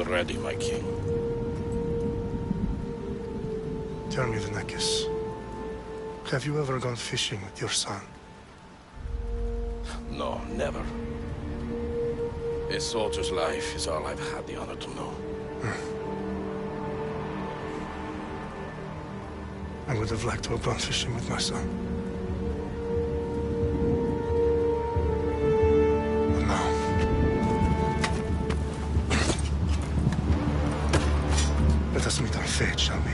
you're ready, my king. Tell me, Vinekis, have you ever gone fishing with your son? No, never. A soldier's life is all I've had the honor to know. I would have liked to have gone fishing with my son. But now... let us meet our fate, shall we?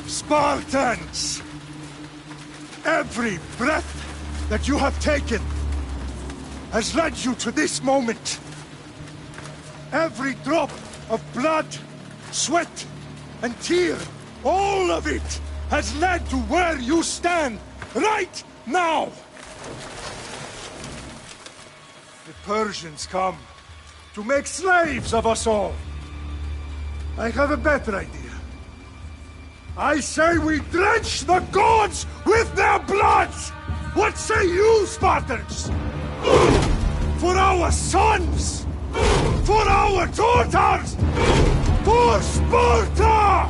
Spartans! Every breath that you have taken has led you to this moment. Every drop of blood, sweat, and tear, all of it has led to where you stand right now. The Persians come to make slaves of us all. I have a better idea. I say we drench the gods with their blood! What say you, Spartans? For our sons! For our daughters! For Sparta!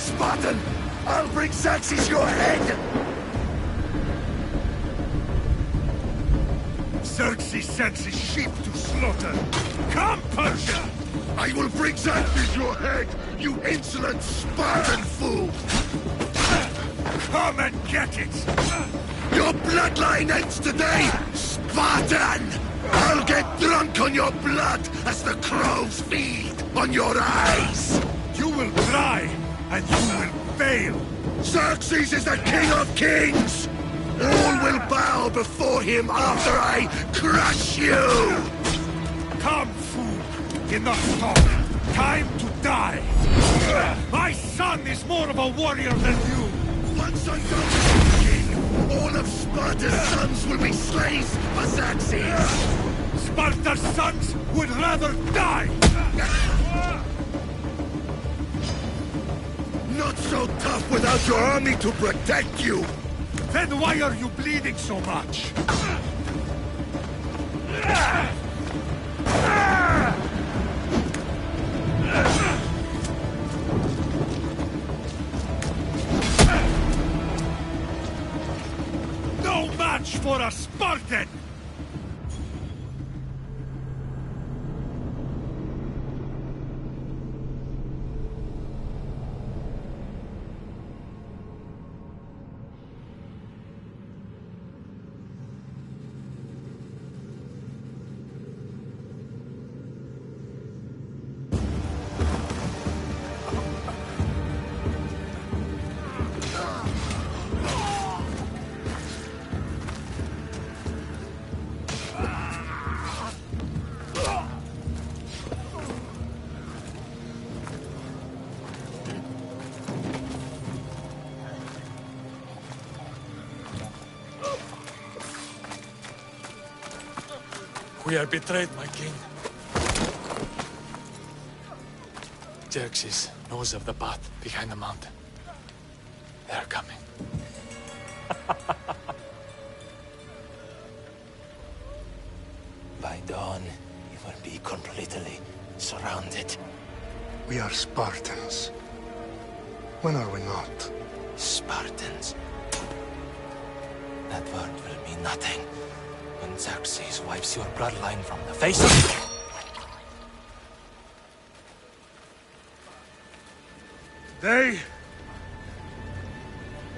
Spartan! I'll bring Xerxes your head! Xerxes sends his sheep to slaughter. Come, Persia! I will bring Xerxes your head, you insolent Spartan fool! Come and get it! Your bloodline ends today, Spartan! Spartan! I'll get drunk on your blood as the crows feed on your eyes! You will try, and you will fail. Xerxes is the king of kings! All will bow before him after I crush you! Come, fool! Enough talk! Time to die! My son is more of a warrior than you! Once I'm done speaking, all of Sparta's sons will be slaves for Xerxes! Sparta's sons would rather die! Not so tough without your army to protect you! Then why are you bleeding so much? No match for a Spartan! We are betrayed, my king. Xerxes knows of the path behind the mountain. They are coming. By dawn, you will be completely surrounded. We are Spartans. When are we not? Spartans. That word will mean nothing when Xerxes wipes your bloodline from the face of... Today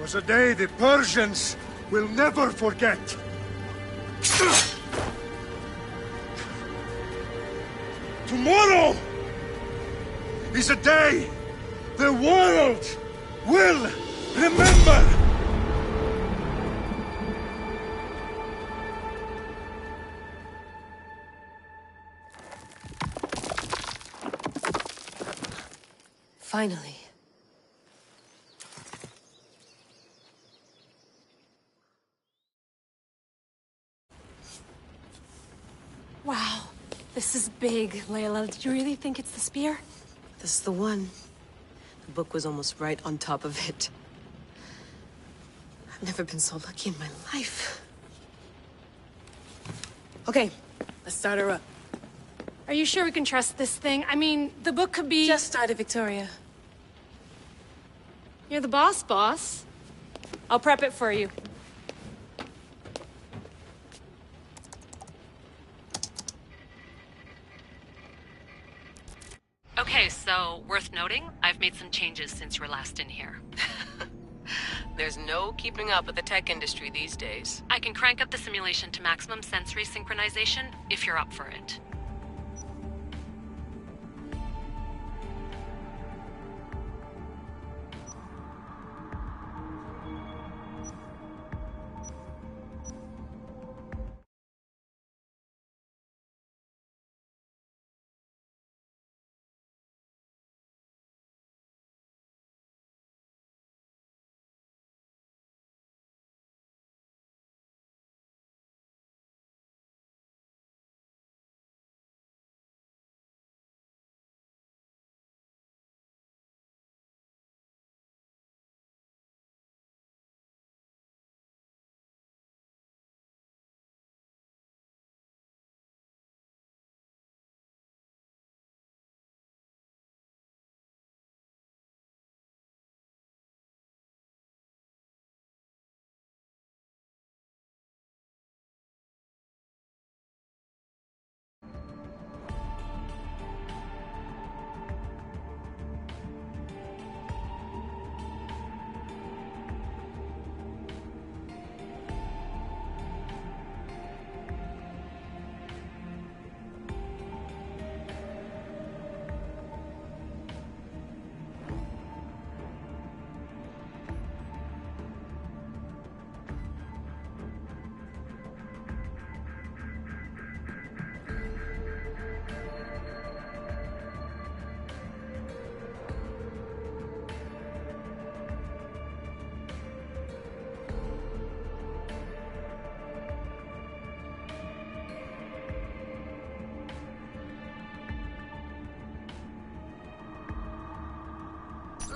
was a day the Persians will never forget. Tomorrow is a day the world will remember. Finally. Wow, this is big, Layla. Did you really think it's the spear? This is the one. The book was almost right on top of it. I've never been so lucky in my life. Okay, let's start her up. Are you sure we can trust this thing? I mean, the book could be... Just started, Victoria. You're the boss. I'll prep it for you. Okay, so worth noting, I've made some changes since you were last in here. There's no keeping up with the tech industry these days. I can crank up the simulation to maximum sensory synchronization if you're up for it.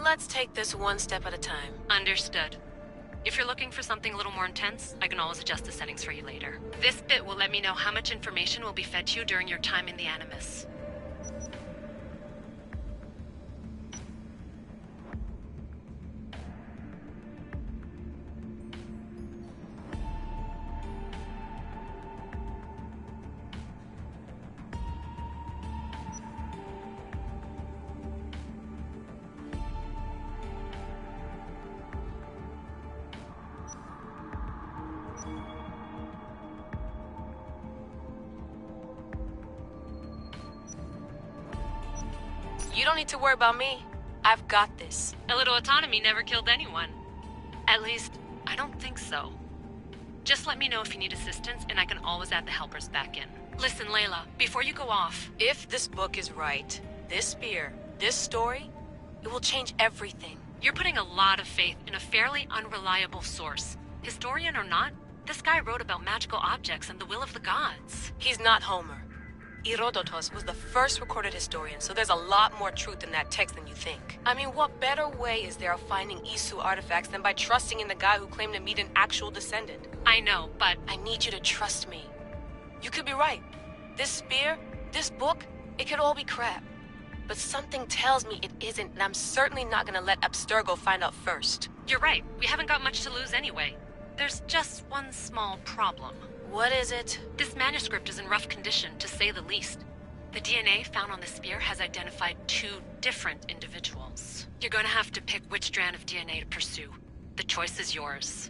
Let's take this one step at a time. Understood. If you're looking for something a little more intense, I can always adjust the settings for you later. This bit will let me know how much information will be fed to you during your time in the Animus. You don't need to worry about me. I've got this. A little autonomy never killed anyone. At least, I don't think so. Just let me know if you need assistance, and I can always add the helpers back in. Listen, Layla, before you go off... If this book is right, this spear, this story, it will change everything. You're putting a lot of faith in a fairly unreliable source. Historian or not, this guy wrote about magical objects and the will of the gods. He's not Homer. Herodotus was the first recorded historian, so there's a lot more truth in that text than you think. I mean, what better way is there of finding Isu artifacts than by trusting in the guy who claimed to meet an actual descendant? I know, but... I need you to trust me. You could be right. This spear, this book, it could all be crap. But something tells me it isn't, and I'm certainly not gonna let Abstergo find out first. You're right. We haven't got much to lose anyway. There's just one small problem. What is it? This manuscript is in rough condition, to say the least. The DNA found on the spear has identified 2 different individuals. You're going to have to pick which strand of DNA to pursue. The choice is yours.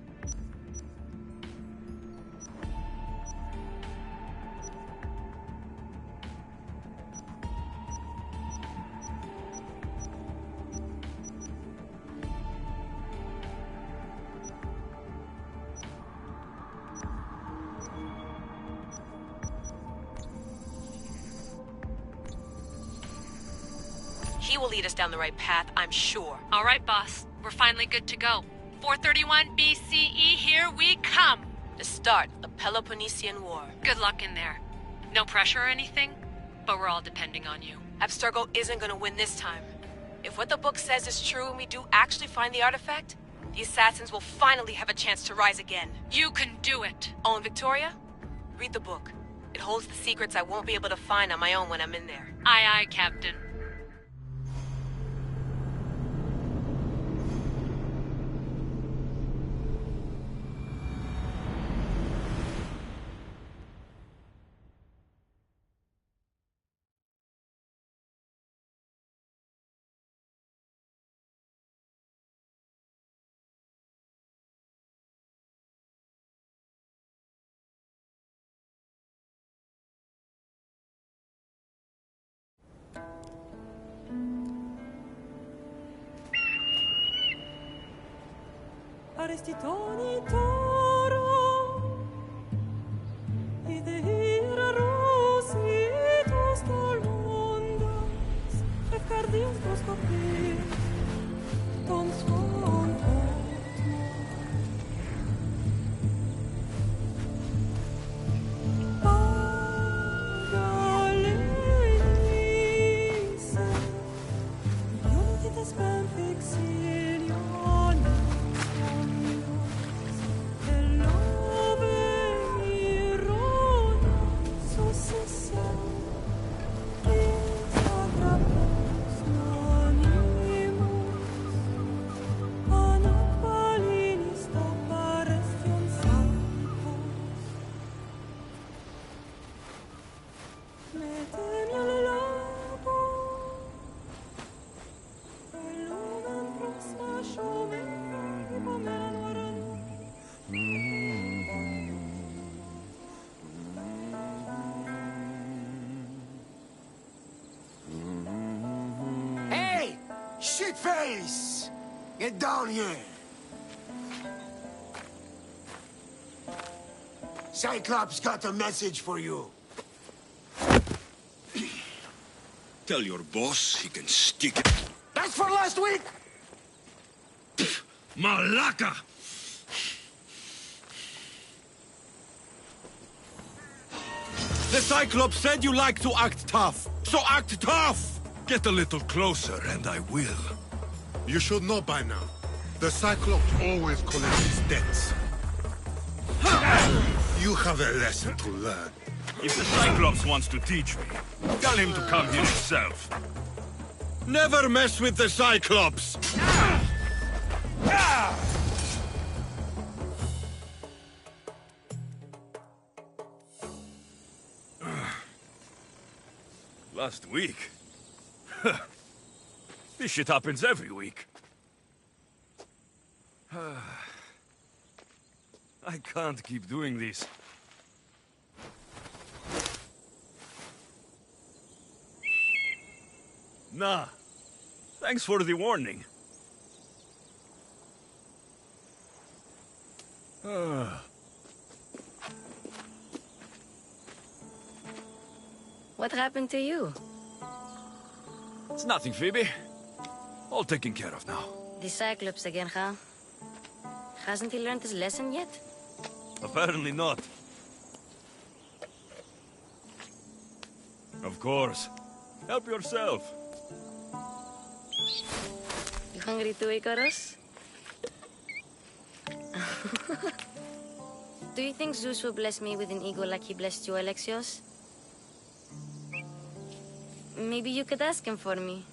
He will lead us down the right path, I'm sure. All right, boss. We're finally good to go. 431 BCE, here we come! The start of the Peloponnesian War. Good luck in there. No pressure or anything, but we're all depending on you. Abstergo isn't gonna win this time. If what the book says is true and we do actually find the artifact, the assassins will finally have a chance to rise again. You can do it! Oh, and Victoria? Read the book. It holds the secrets I won't be able to find on my own when I'm in there. Aye, aye, Captain. Arestitoni toro, idehira rositos tolmondas, efcardias proskopir, ton svon Shitface! Get down here! Cyclops got a message for you. Tell your boss he can stick it. That's for last week! Malaka! The Cyclops said you like to act tough, so act tough! Get a little closer and I will. You should know by now. The Cyclops always collects his debts. You have a lesson to learn. If the Cyclops wants to teach me, tell him to come here himself. Never mess with the Cyclops! Last week? This shit happens every week. I can't keep doing this. Nah. Thanks for the warning. What happened to you? It's nothing, Phoebe. All taken care of now. The Cyclops again, huh? Hasn't he learned his lesson yet? Apparently not. Of course. Help yourself. You hungry too, Icarus? Do you think Zeus will bless me with an ego like he blessed you, Alexios? Maybe you could ask him for me.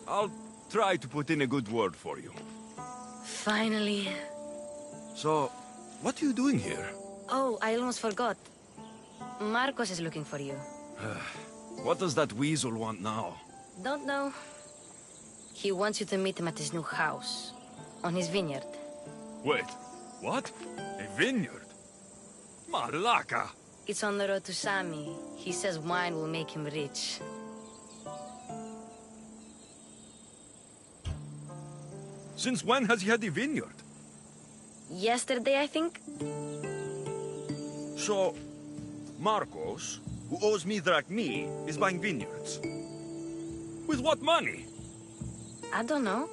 I'll try to put in a good word for you. Finally. So, what are you doing here? Oh, I almost forgot. Marcos is looking for you. What does that weasel want now? Don't know. He wants you to meet him at his new house. On his vineyard. Wait, what? A vineyard? Malaka! It's on the road to Sami. He says wine will make him rich. Since when has he had a vineyard? Yesterday, I think? So, Marcos, who owes me drachmi, is buying vineyards. With what money? I don't know.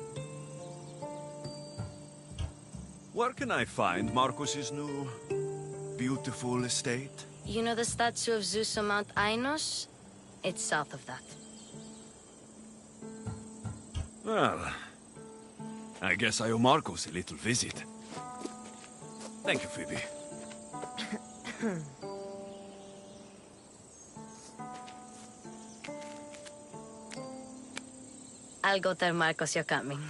Where can I find Marcos's new, beautiful estate? You know the statue of Zeus on Mount Ainos? It's south of that. Well, I guess I owe Marcos a little visit. Thank you, Phoebe. I'll go tell Marcos you're coming.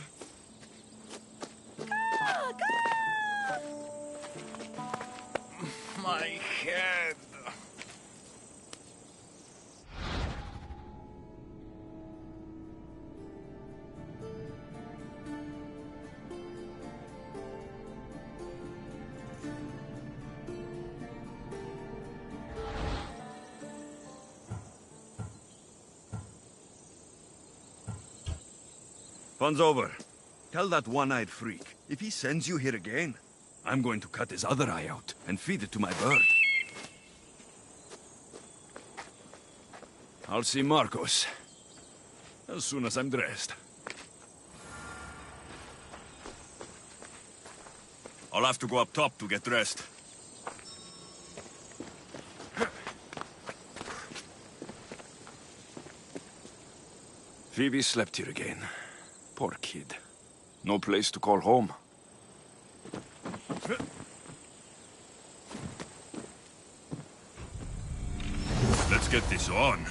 My head. Fun's over. Tell that one-eyed freak, if he sends you here again, I'm going to cut his other eye out and feed it to my bird. I'll see Marcos as soon as I'm dressed. I'll have to go up top to get dressed. Phoebe slept here again. Poor kid. No place to call home. Let's get this on.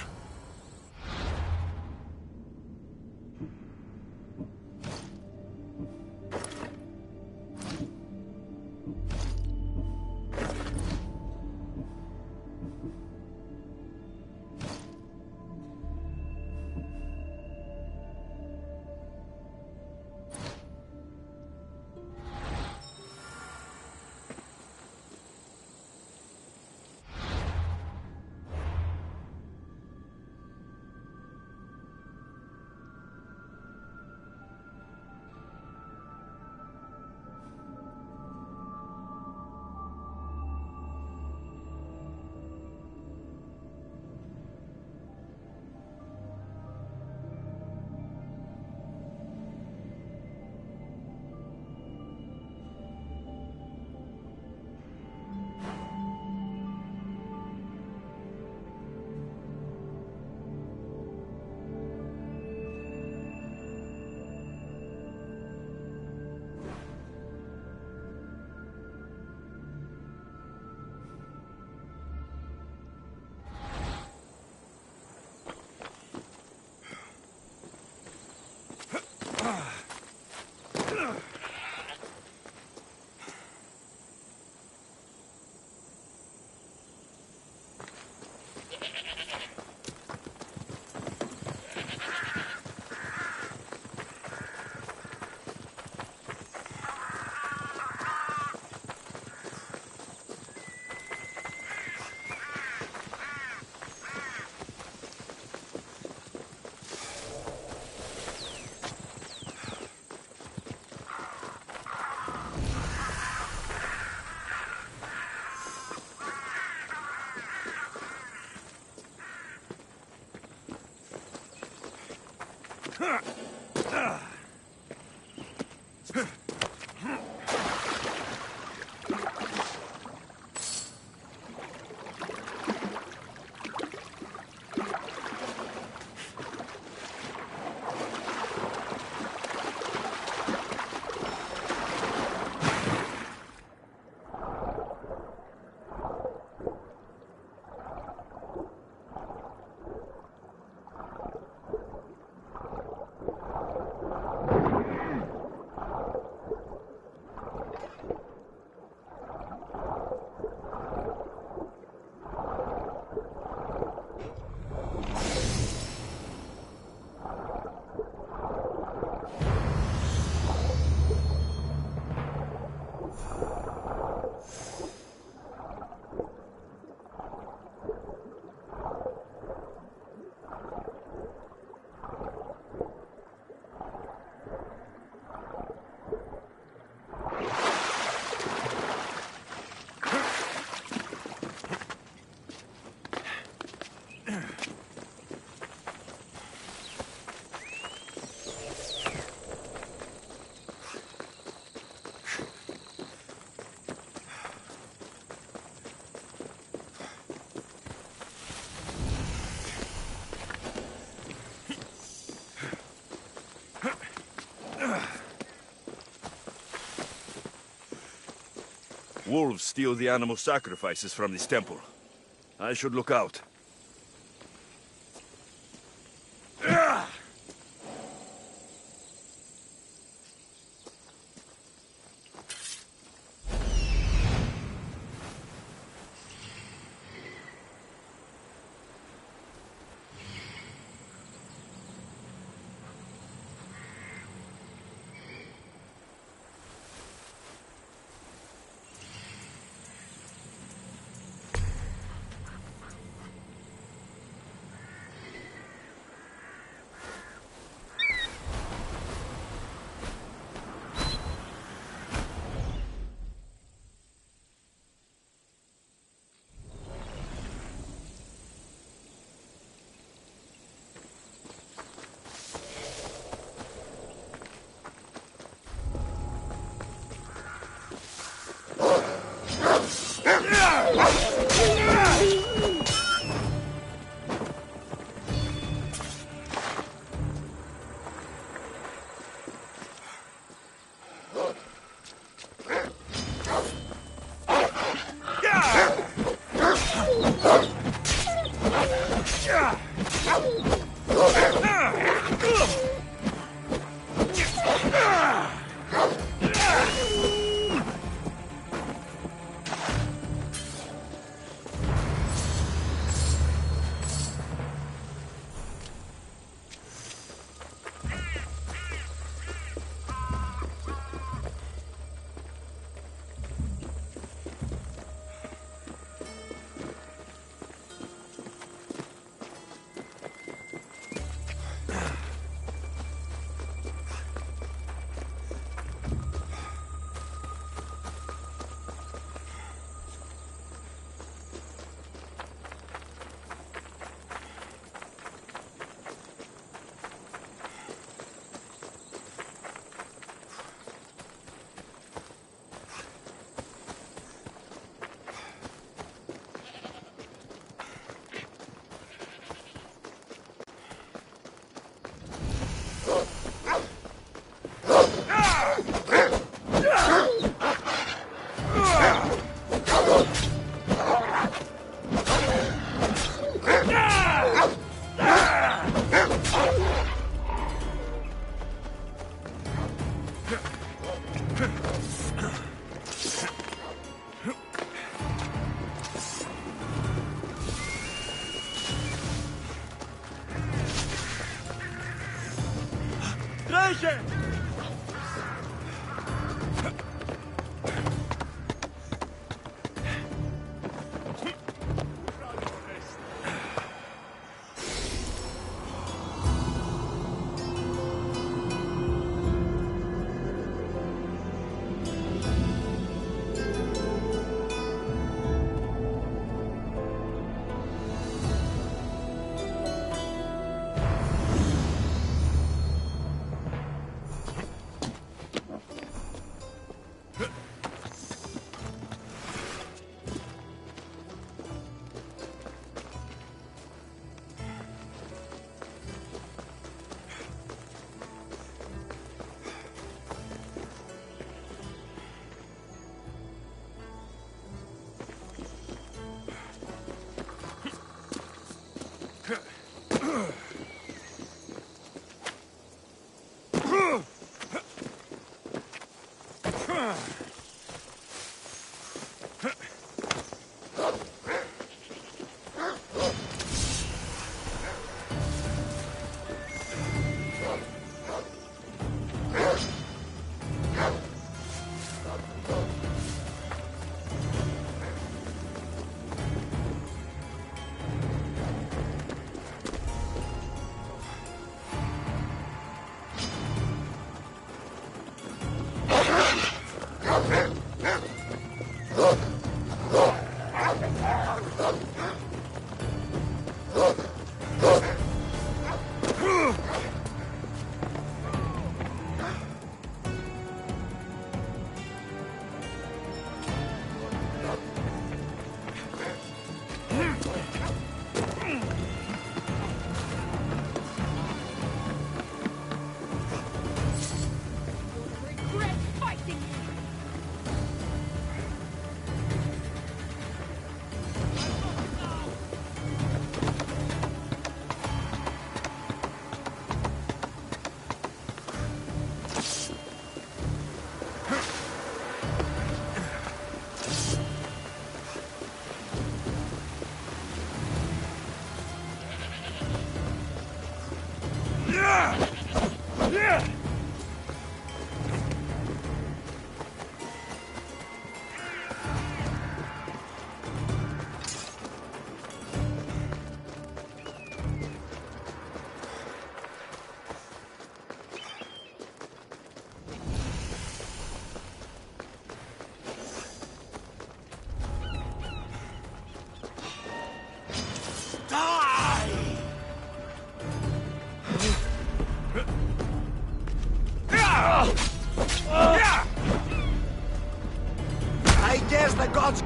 Wolves steal the animal sacrifices from this temple. I should look out.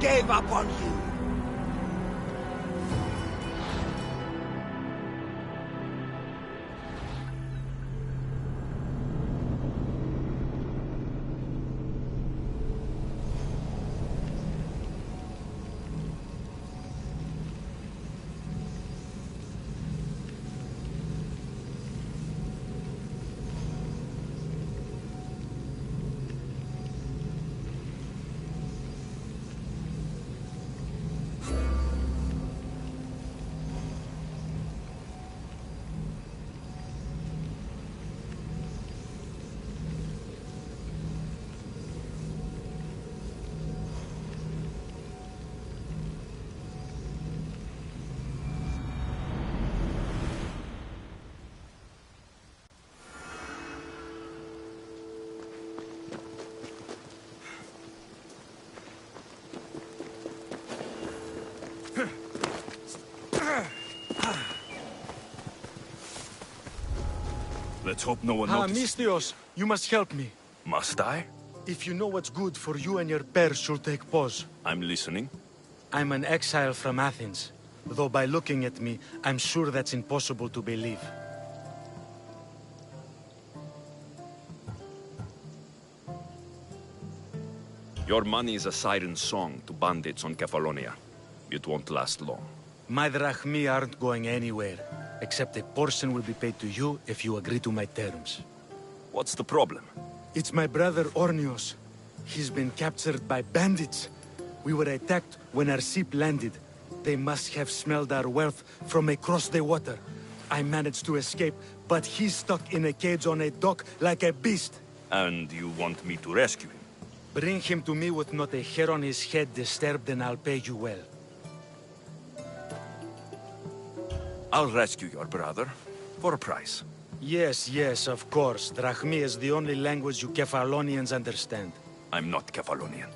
gave up on you. Let's hope no one notices. Misthios, you must help me. Must I? If you know what's good for you and your bear should take pause. I'm listening. I'm an exile from Athens. Though by looking at me, I'm sure that's impossible to believe. Your money is a siren song to bandits on Kefalonia. It won't last long. My drachmi aren't going anywhere, except a portion will be paid to you if you agree to my terms. What's the problem? It's my brother Ornios. He's been captured by bandits. We were attacked when our ship landed. They must have smelled our wealth from across the water. I managed to escape, but he's stuck in a cage on a dock like a beast. And you want me to rescue him? Bring him to me with not a hair on his head disturbed and I'll pay you well. I'll rescue your brother, for a price. Yes, yes, of course. Drachmi is the only language you Kefalonians understand. I'm not Kefalonian.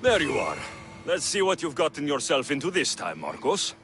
There you are. Let's see what you've gotten yourself into this time, Marcos.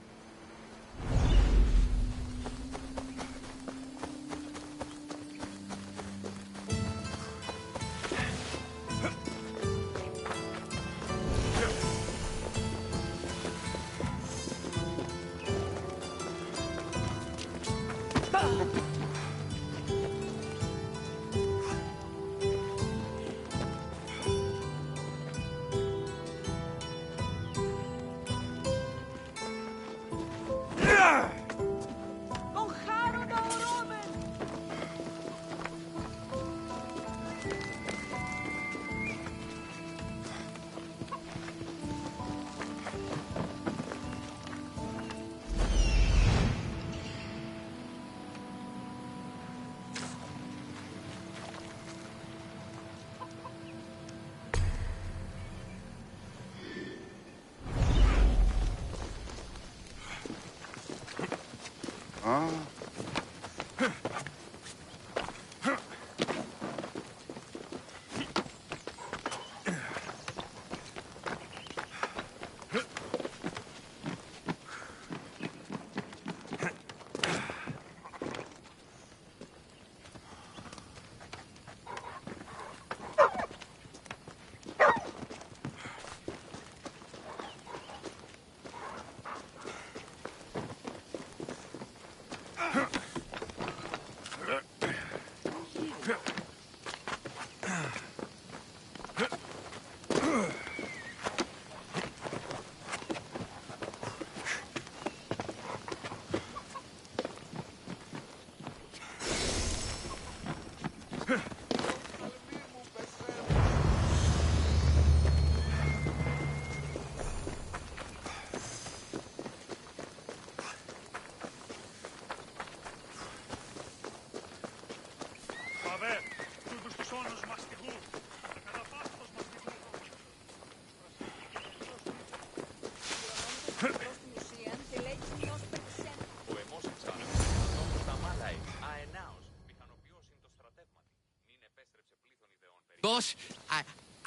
Boss,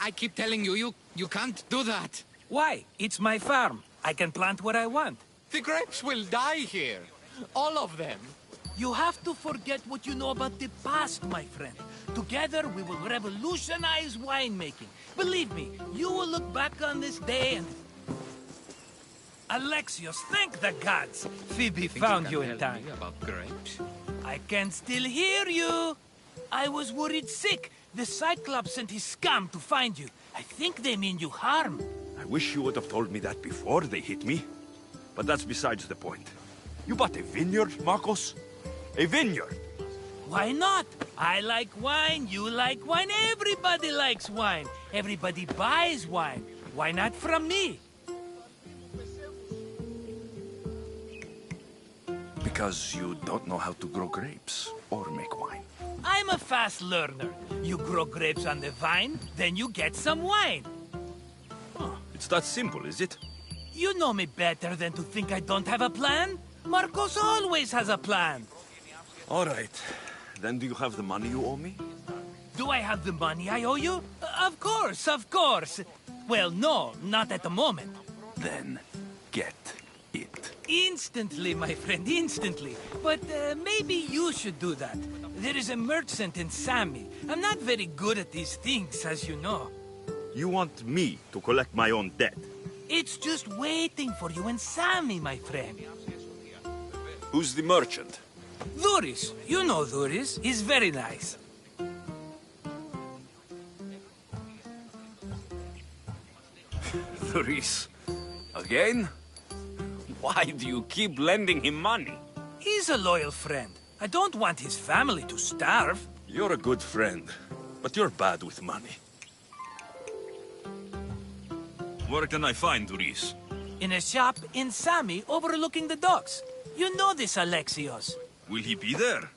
I keep telling you, you can't do that. Why? It's my farm. I can plant what I want. The grapes will die here. All of them. You have to forget what you know about the past, my friend. Together, we will revolutionize winemaking. Believe me, you will look back on this day and... Alexios, thank the gods! Phoebe found you in time. About grapes? I can still hear you! I was worried sick. The Cyclops sent his scum to find you. I think they mean you harm. I wish you would have told me that before they hit me. But that's besides the point. You bought a vineyard, Marcos? A vineyard? Why not? I like wine, you like wine, everybody likes wine. Everybody buys wine. Why not from me? Because you don't know how to grow grapes or make wine. I'm a fast learner. You grow grapes on the vine, then you get some wine. Oh, it's that simple, is it? You know me better than to think I don't have a plan. Marcos always has a plan. All right. Then do you have the money you owe me? Do I have the money I owe you? Of course, of course. Well, no, not at the moment. Then get it. Instantly, my friend, instantly. But maybe you should do that. There is a merchant in Sami. I'm not very good at these things, as you know. You want me to collect my own debt? It's just waiting for you in Sami, my friend. Who's the merchant? Duris. You know Duris. He's very nice. Duris? Again? Why do you keep lending him money? He's a loyal friend. I don't want his family to starve. You're a good friend, but you're bad with money. Where can I find Duris? In a shop in Sami overlooking the docks. You know this, Alexios. Will he be there?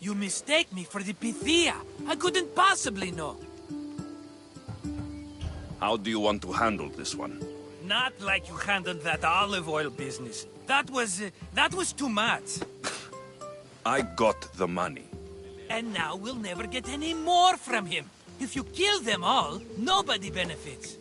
You mistake me for the Pythia. I couldn't possibly know. How do you want to handle this one? Not like you handled that olive oil business. That was too much. I got the money. And now we'll never get any more from him. If you kill them all, nobody benefits.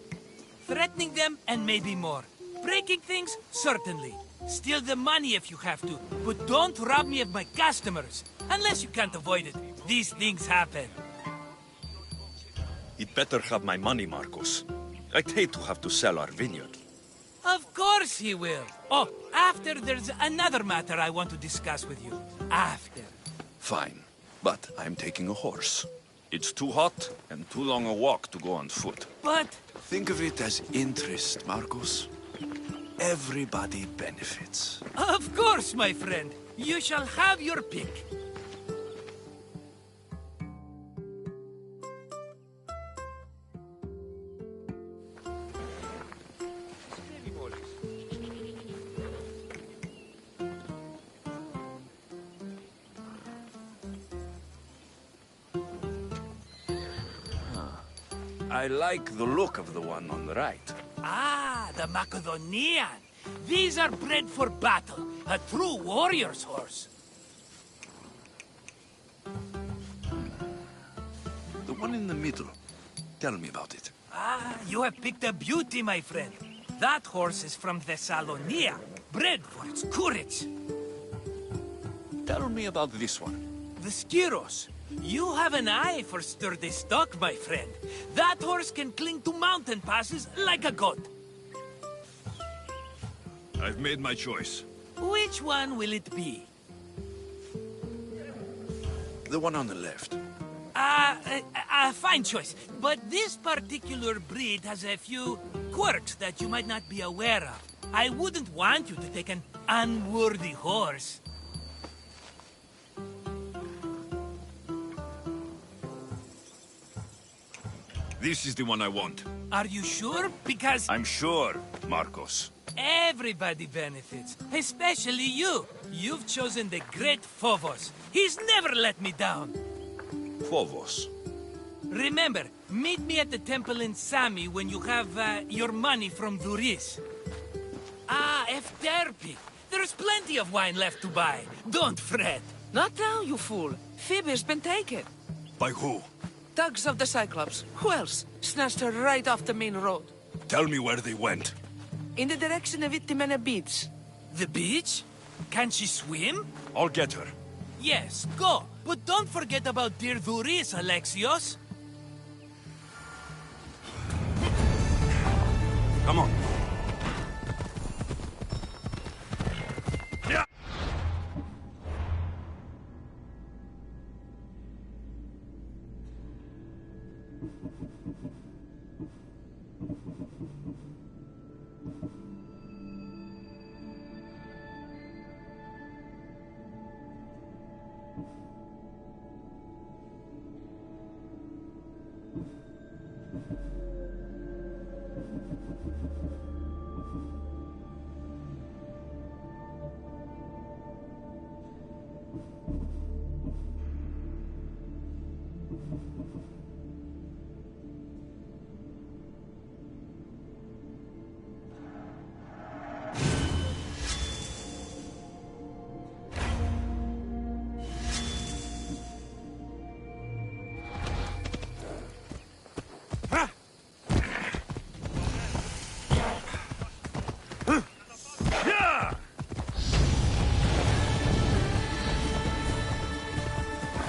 Threatening them, and maybe more. Breaking things? Certainly. Steal the money if you have to, but don't rob me of my customers. Unless you can't avoid it. These things happen. He'd better have my money, Marcos. I'd hate to have to sell our vineyard. Of course he will. Oh, after there's another matter I want to discuss with you. After. Fine, but I'm taking a horse. It's too hot and too long a walk to go on foot. But... Think of it as interest, Marcos. Everybody benefits. Of course, my friend. You shall have your pick. I like the look of the one on the right. Ah, the Macedonian. These are bred for battle. A true warrior's horse. The one in the middle. Tell me about it. Ah, you have picked a beauty, my friend. That horse is from Thessalonia, bred for its courage. Tell me about this one. The Skyros. You have an eye for sturdy stock, my friend. That horse can cling to mountain passes like a goat. I've made my choice. Which one will it be? The one on the left. Fine choice. But this particular breed has a few quirks that you might not be aware of. I wouldn't want you to take an unworthy horse. This is the one I want. Are you sure? Because... I'm sure, Marcos. Everybody benefits, especially you. You've chosen the great Phobos. He's never let me down. Phobos. Remember, meet me at the temple in Sami when you have your money from Duris. Ah, Efterpi. There's plenty of wine left to buy. Don't fret. Not now, you fool. Phoebe's been taken. By who? Thugs of the Cyclops. Who else? Snatched her right off the main road. Tell me where they went. In the direction of Itimena Beach. The beach? Can she swim? I'll get her. Yes, go. But don't forget about dear Duris, Alexios. Come on.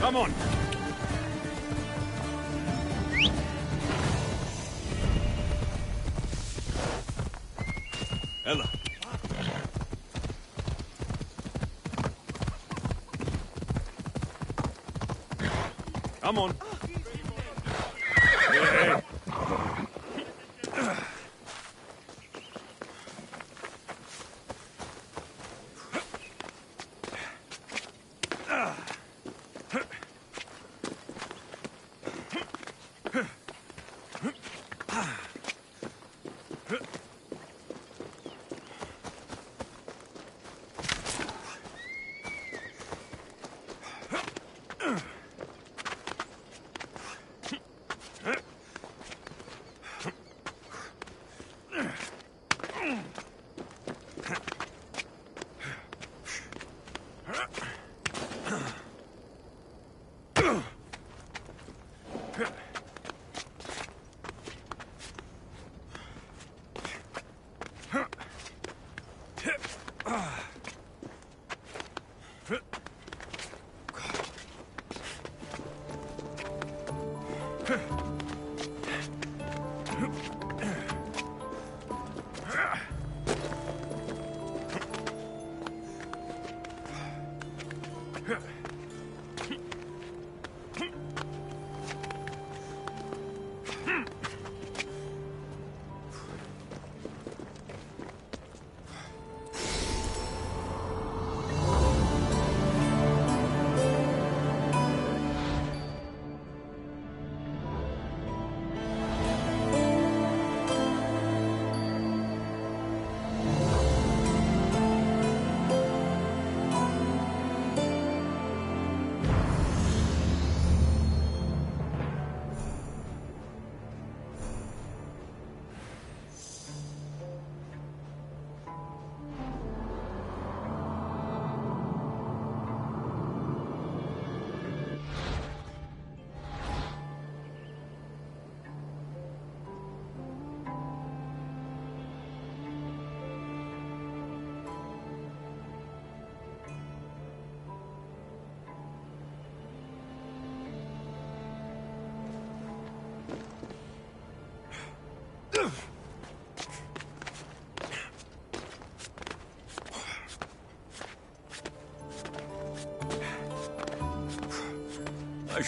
Come on! Ella. Come on. Hey.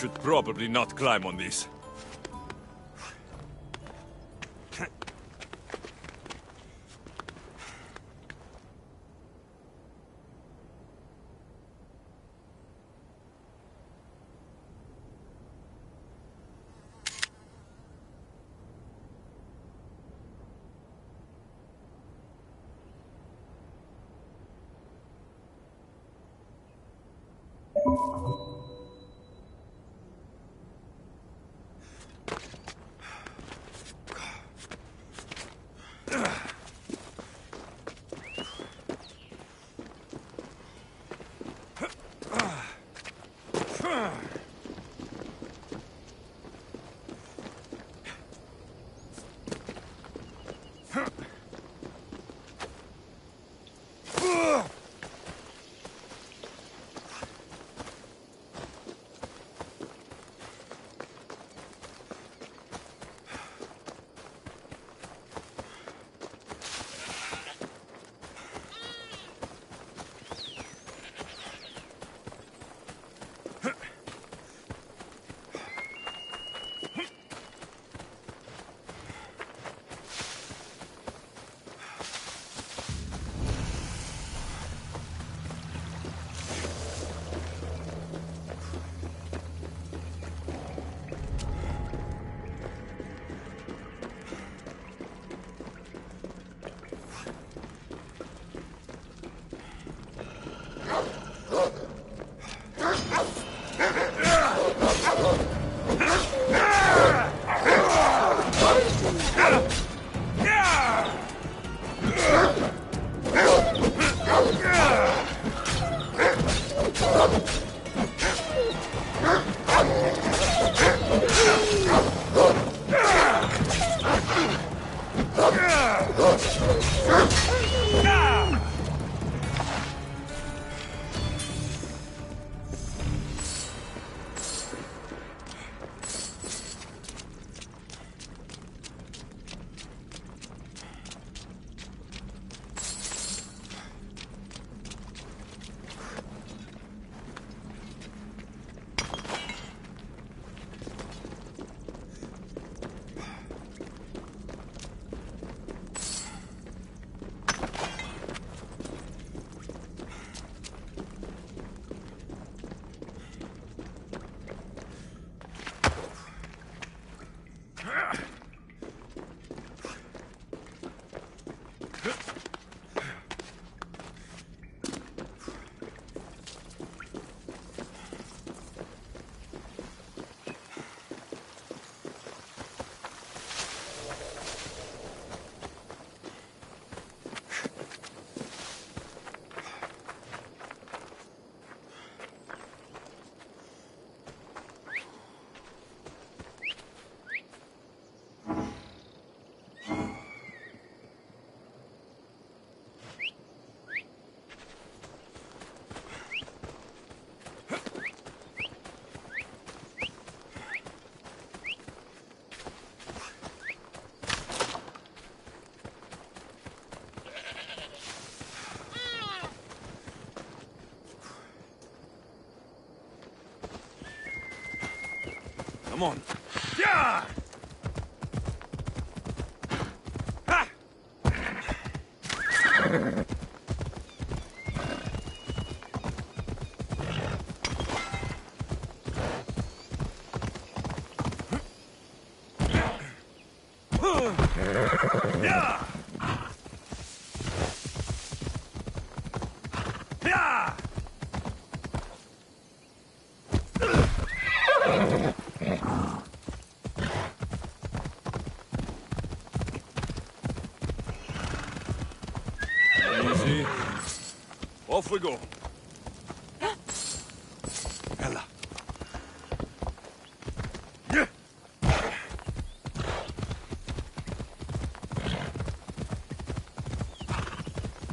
should probably not climb on these. Come on. Yeah! Ha! Yeah! Yeah! Easy. Off we go. Ella. Yeah.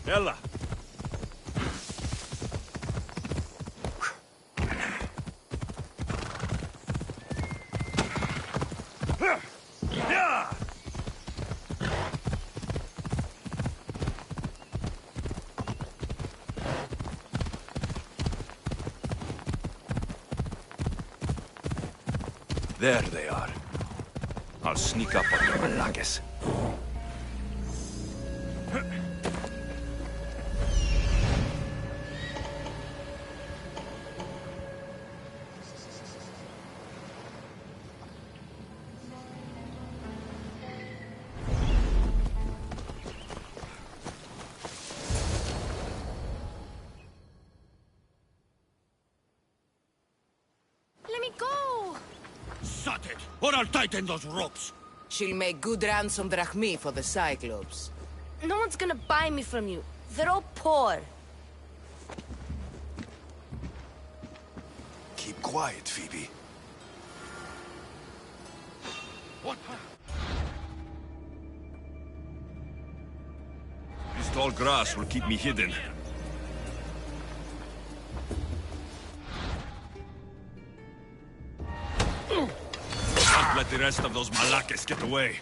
Ella. Yeah. There they are. I'll sneak up on the Malakas. Let me go! Shut it, or I'll tighten those ropes. She'll make good ransom drachmi for the Cyclops. No one's gonna buy me from you. They're all poor. Keep quiet, Phoebe. What? This tall grass will keep me hidden. Can't let the rest of those Malakas get away.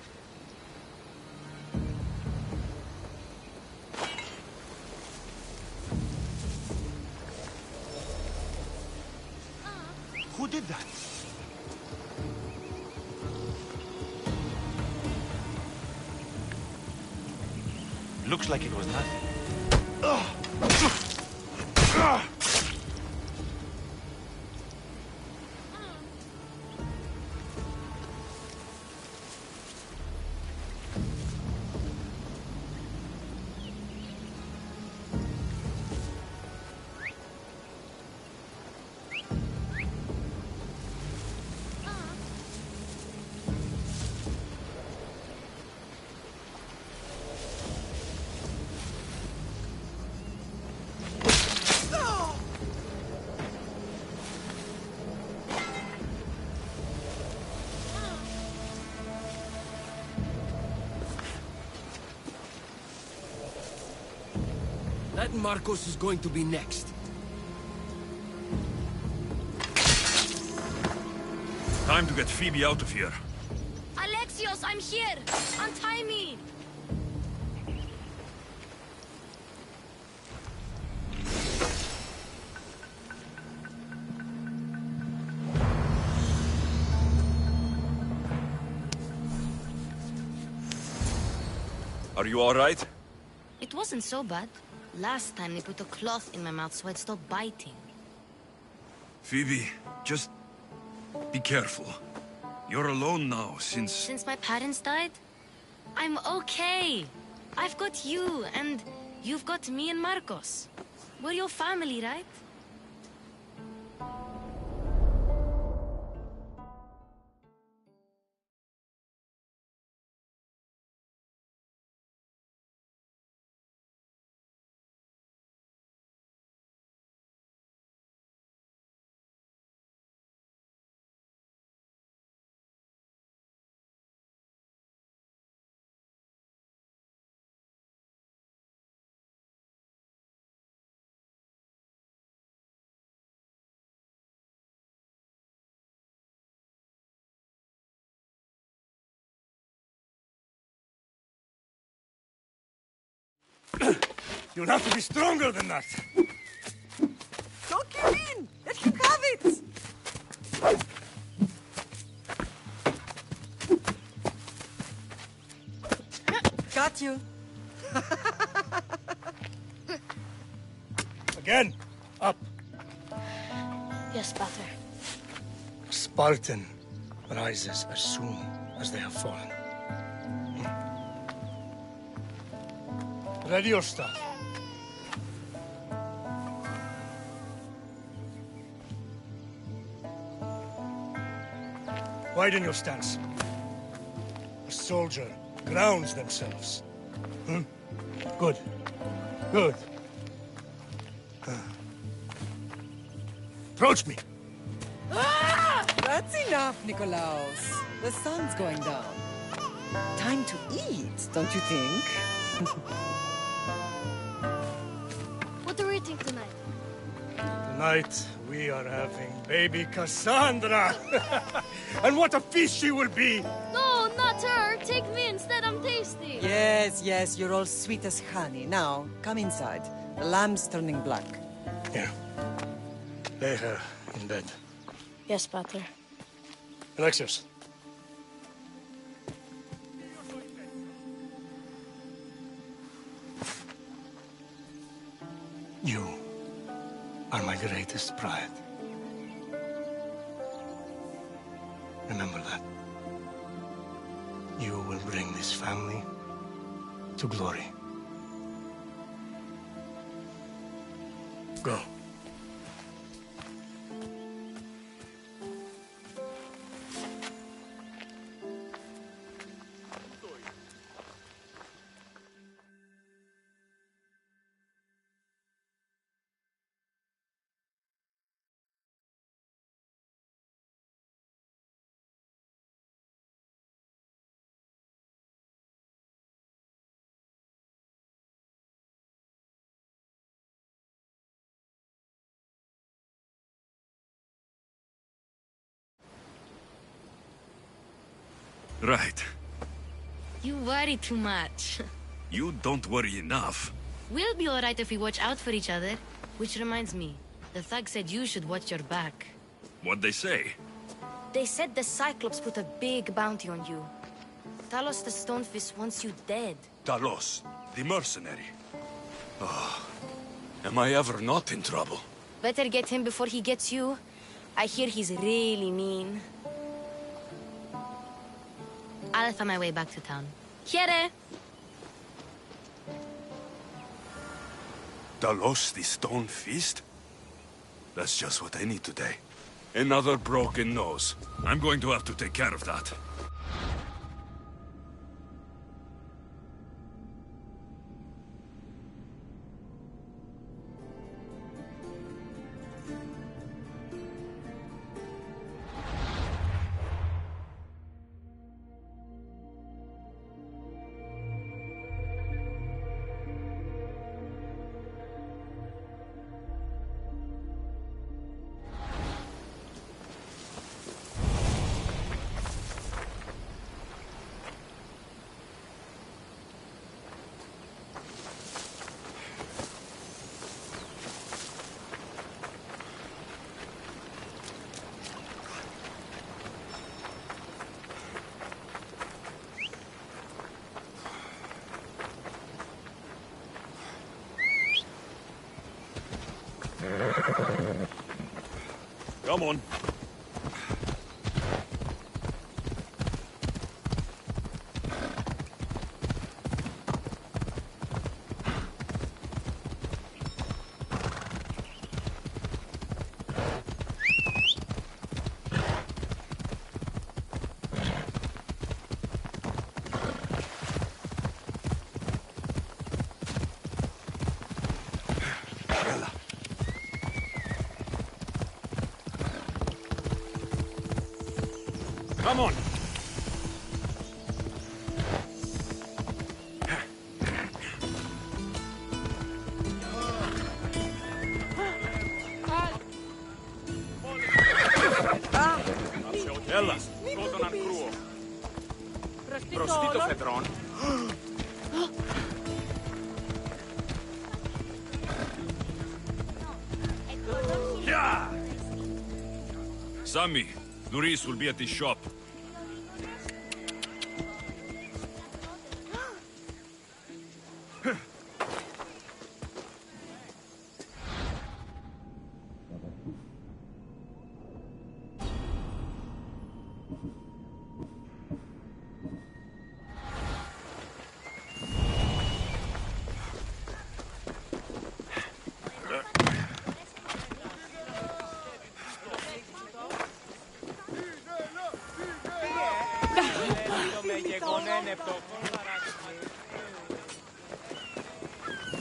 Who did that? Looks like it was nothing. That Marcos is going to be next. Time to get Phoebe out of here. Alexios, I'm here! Untie me! Are you all right? It wasn't so bad. Last time they put a cloth in my mouth so I'd stop biting. Phoebe, just be careful. You're alone now since... Since my parents died? I'm okay. I've got you, and you've got me and Marcos. We're your family, right? You'll have to be stronger than that. Don't give in! Let him have it! Got you. Again. Up. Yes, Pater. Spartan rises as soon as they have fallen. Ready your staff. Widen your stance. A soldier grounds themselves. Good. Good. Approach me. Ah! That's enough, Nikolaos. The sun's going down. Time to eat, don't you think? What are we eating tonight? Tonight, we are having baby Cassandra. And what a feast she will be! No, not her! Take me instead, I'm tasty! Yes, yes, you're all sweet as honey. Now, come inside. The lamb's turning black. Here. Lay her in bed. Yes, Pater. Alexios. You are my greatest pride. Remember that. You will bring this family to glory. Go. Right. You worry too much. You don't worry enough. We'll be alright if we watch out for each other. Which reminds me, the thug said you should watch your back. What'd they say? They said the Cyclops put a big bounty on you. Talos the Stonefist wants you dead. Talos, the mercenary. Oh, am I ever not in trouble? Better get him before he gets you. I hear he's really mean. I'll find my way back to town. Here! Talos, the Stone Fist? That's just what I need today. Another broken nose. I'm going to have to take care of that. Come on. Come on. Ella, Proton and Cruo. Prostito Fedron. Yeah! Sammy, Luris will be at the shop.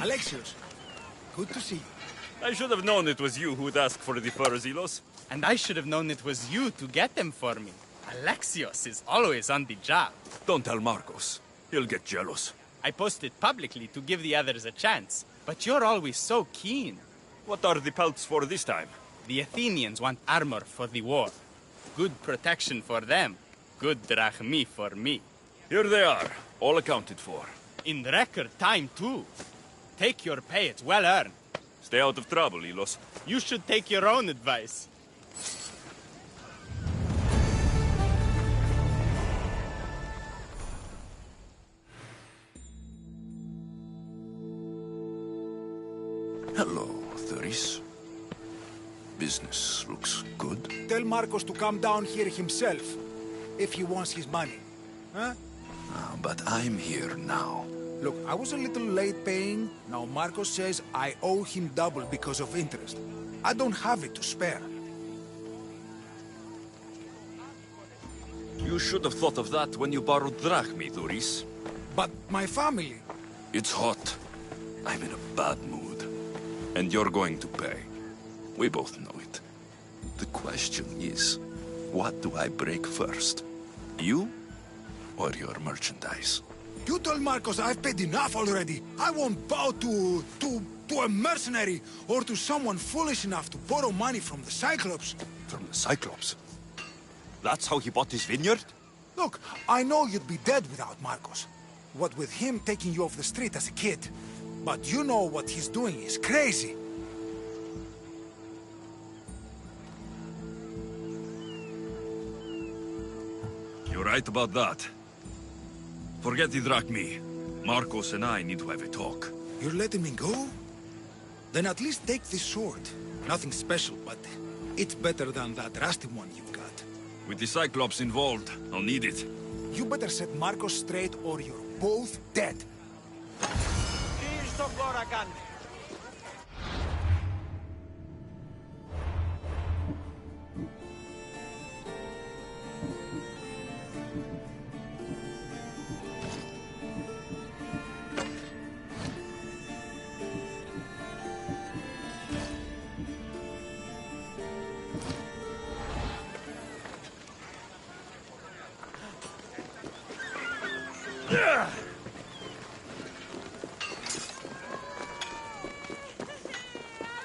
Alexios, good to see you. I should have known it was you who'd ask for the furs, Ilos. And I should have known it was you to get them for me. Alexios is always on the job. Don't tell Marcos. He'll get jealous. I posted publicly to give the others a chance, but you're always so keen. What are the pelts for this time? The Athenians want armor for the war. Good protection for them. Good drachmi for me. Here they are, all accounted for. In record time, too. Take your pay, it's well earned. Stay out of trouble, Ilos. You should take your own advice. Hello, Thuris. Business looks good. Tell Marcos to come down here himself, if he wants his money. Huh? But I'm here now. Look, I was a little late paying. Now Marcos says I owe him double because of interest. I don't have it to spare. You should have thought of that when you borrowed drachmi, Thuris. But my family... It's hot. I'm in a bad mood. And you're going to pay. We both know it. The question is, what do I break first? You or your merchandise? You told Marcos I've paid enough already. I won't bow to a mercenary or to someone foolish enough to borrow money from the Cyclops. From the Cyclops? That's how he bought his vineyard? Look, I know you'd be dead without Marcos. What with him taking you off the street as a kid. But you know what he's doing is crazy. You're right about that. Forget the drachmi. Marcos and I need to have a talk. You're letting me go? Then at least take this sword. Nothing special, but it's better than that rusty one you've got. With the Cyclops involved, I'll need it. You better set Marcos straight or you're both dead.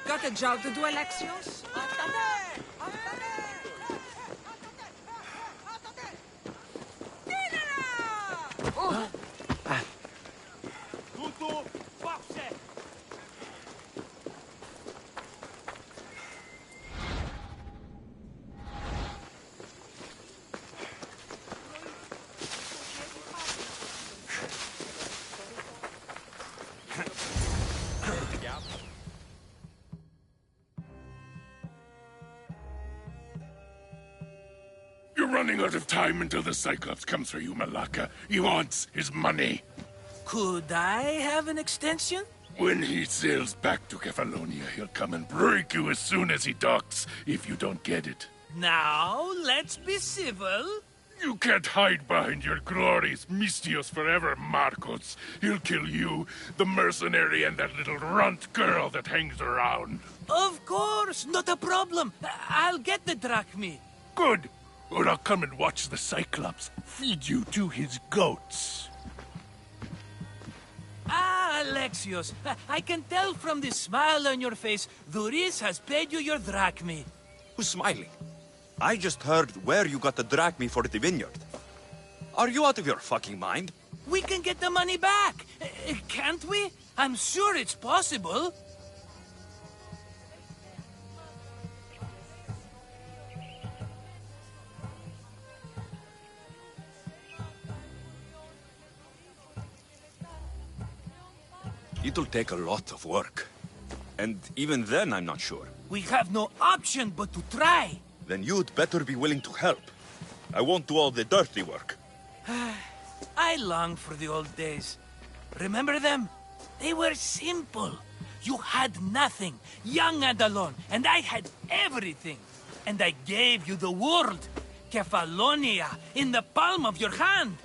Got a job to do, Alexios? You're running out of time until the Cyclops comes for you, Malaka. He wants his money. Could I have an extension? When he sails back to Kefalonia, he'll come and break you as soon as he docks, if you don't get it. Now, let's be civil. You can't hide behind your glories, Mistios forever, Marcos. He'll kill you, the mercenary, and that little runt girl that hangs around. Of course, not a problem. I'll get the drachmi. Good. Or I'll come and watch the Cyclops feed you to his goats. Ah, Alexios, I can tell from the smile on your face, Thuris has paid you your drachmi. Who's smiling? I just heard where you got the drachmi for the vineyard. Are you out of your fucking mind? We can get the money back, can't we? I'm sure it's possible. It'll take a lot of work. And even then, I'm not sure. We have no option but to try. Then you'd better be willing to help. I won't do all the dirty work. I long for the old days. Remember them? They were simple. You had nothing, young and alone, and I had everything. And I gave you the world. Kefalonia, in the palm of your hand.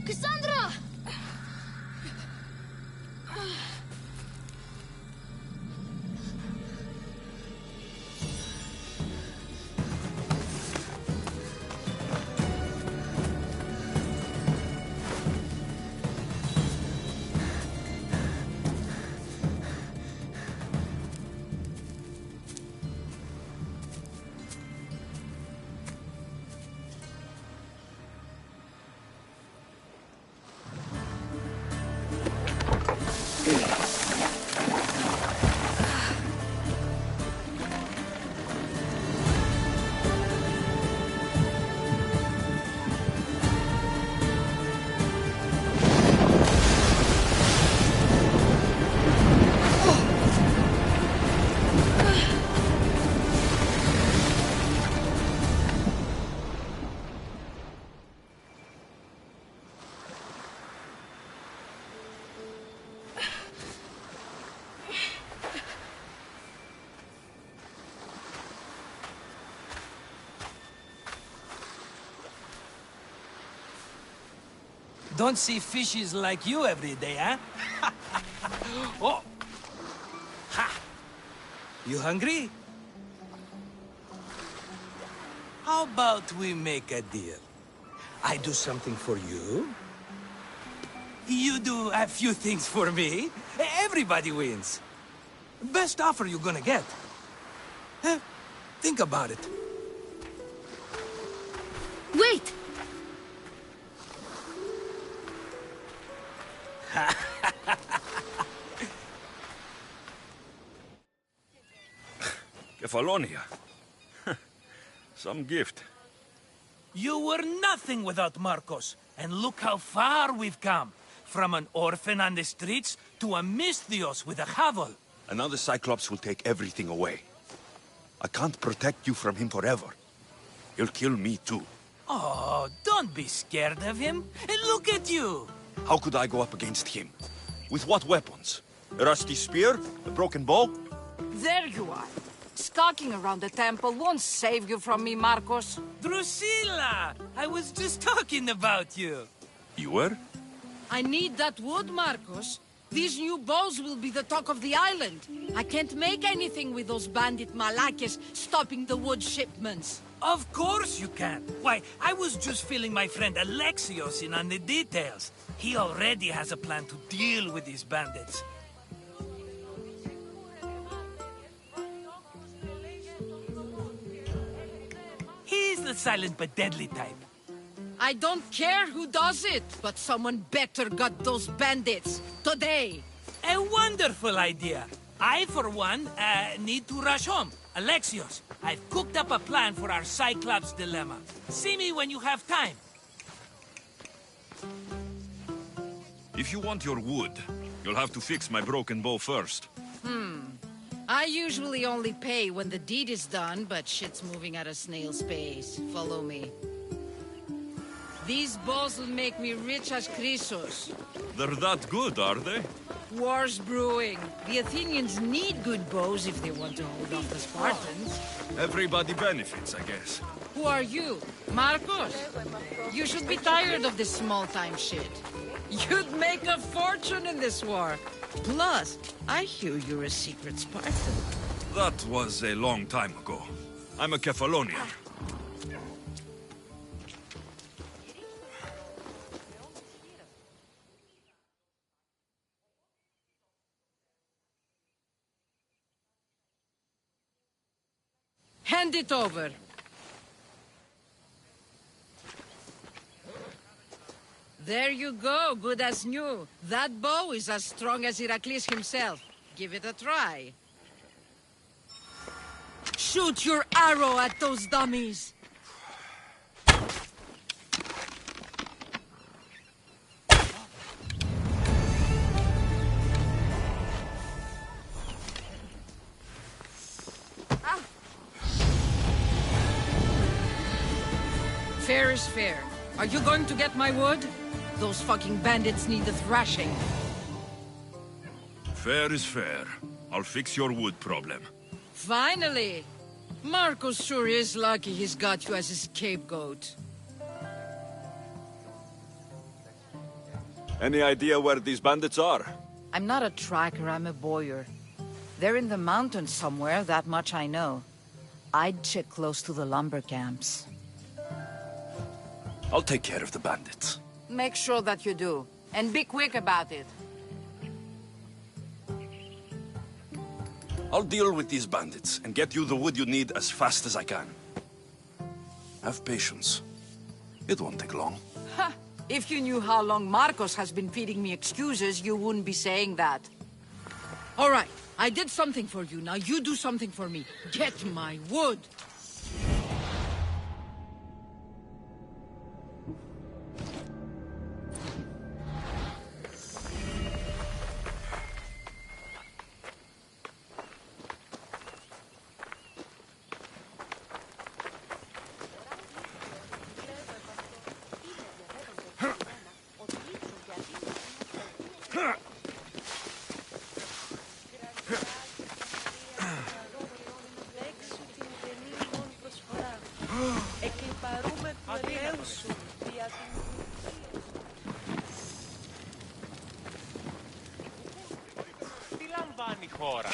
Cassandra! Don't see fishes like you every day, huh? Oh! Ha! You hungry? How about we make a deal? I do something for you. You do a few things for me. Everybody wins. Best offer you're gonna get. Think about it. Wait! Kefalonia. Some gift. You were nothing without Marcos, and look how far we've come. From an orphan on the streets to a Misthios with a Havel. Another Cyclops will take everything away. I can't protect you from him forever. He'll kill me too. Oh, don't be scared of him. And look at you. How could I go up against him? With what weapons? A rusty spear? A broken bow? There you are. Skulking around the temple won't save you from me, Marcos. Drusilla! I was just talking about you. You were? I need that wood, Marcos. These new bows will be the talk of the island. I can't make anything with those bandit malakes stopping the wood shipments. Of course you can. Why, I was just filling my friend Alexios in on the details. He already has a plan to deal with these bandits. He's the silent but deadly type. I don't care who does it, but someone better got those bandits. Today. A wonderful idea. I, for one, need to rush home. Alexios, I've cooked up a plan for our Cyclops dilemma. See me when you have time. If you want your wood, you'll have to fix my broken bow first. I usually only pay when the deed is done, but shit's moving at a snail's pace. Follow me. These bows will make me rich as Chrysos. They're that good, are they? War's brewing. The Athenians need good bows if they want to hold off the Spartans. Everybody benefits, I guess. Who are you? Marcos? You should be tired of this small-time shit. You'd make a fortune in this war. Plus, I hear you're a secret Spartan. That was a long time ago. I'm a Kefalonian. Hand it over. There you go, good as new. That bow is as strong as Heracles himself. Give it a try. Shoot your arrow at those dummies. Fair is fair. Are you going to get my wood? Those fucking bandits need a thrashing. Fair is fair. I'll fix your wood problem. Finally! Marcos sure is lucky he's got you as his scapegoat. Any idea where these bandits are? I'm not a tracker, I'm a boyer. They're in the mountains somewhere, that much I know. I'd check close to the lumber camps. I'll take care of the bandits. Make sure that you do. And be quick about it. I'll deal with these bandits and get you the wood you need as fast as I can. Have patience. It won't take long. Ha! If you knew how long Marcos has been feeding me excuses, you wouldn't be saying that. All right, I did something for you. Now you do something for me. Get my wood. ancora.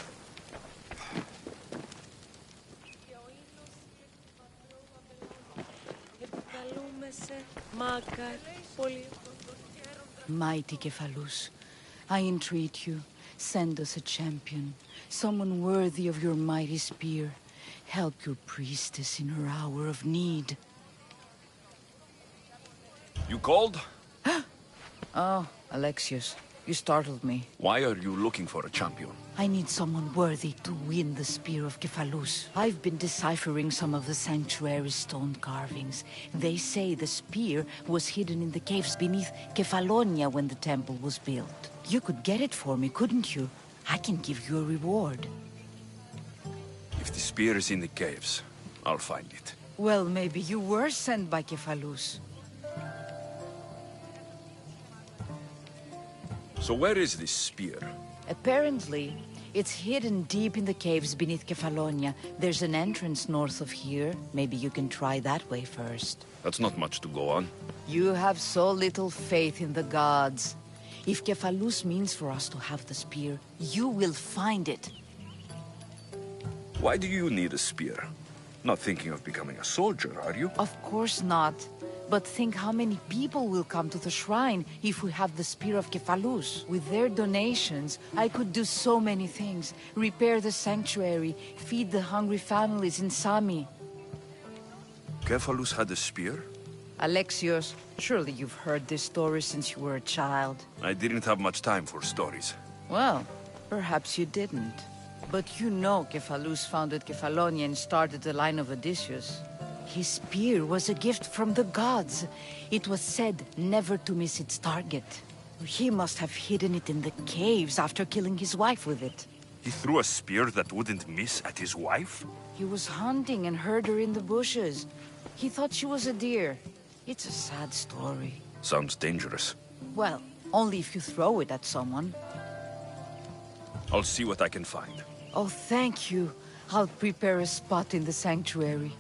Mighty Kephalus, I entreat you, send us a champion, someone worthy of your mighty spear. Help your priestess in her hour of need. You called? Oh, Alexios, you startled me. Why are you looking for a champion? I need someone worthy to win the Spear of Kephalus. I've been deciphering some of the sanctuary's stone carvings. They say the spear was hidden in the caves beneath Kefalonia when the temple was built. You could get it for me, couldn't you? I can give you a reward. If the spear is in the caves, I'll find it. Well, maybe you were sent by Kephalus. So where is this spear? Apparently, it's hidden deep in the caves beneath Kefalonia. There's an entrance north of here. Maybe you can try that way first. That's not much to go on. You have so little faith in the gods. If Kephalus means for us to have the spear, you will find it. Why do you need a spear? Not thinking of becoming a soldier, are you? Of course not. But think how many people will come to the shrine if we have the Spear of Kephalus. With their donations, I could do so many things. Repair the sanctuary, feed the hungry families in Sami. Kephalus had a spear? Alexios, surely you've heard this story since you were a child. I didn't have much time for stories. Well, perhaps you didn't. But you know Kephalus founded Kefalonia and started the line of Odysseus. His spear was a gift from the gods. It was said never to miss its target. He must have hidden it in the caves after killing his wife with it. He threw a spear that wouldn't miss at his wife? He was hunting and heard her in the bushes. He thought she was a deer. It's a sad story. Sounds dangerous. Well, only if you throw it at someone. I'll see what I can find. Oh, thank you. I'll prepare a spot in the sanctuary.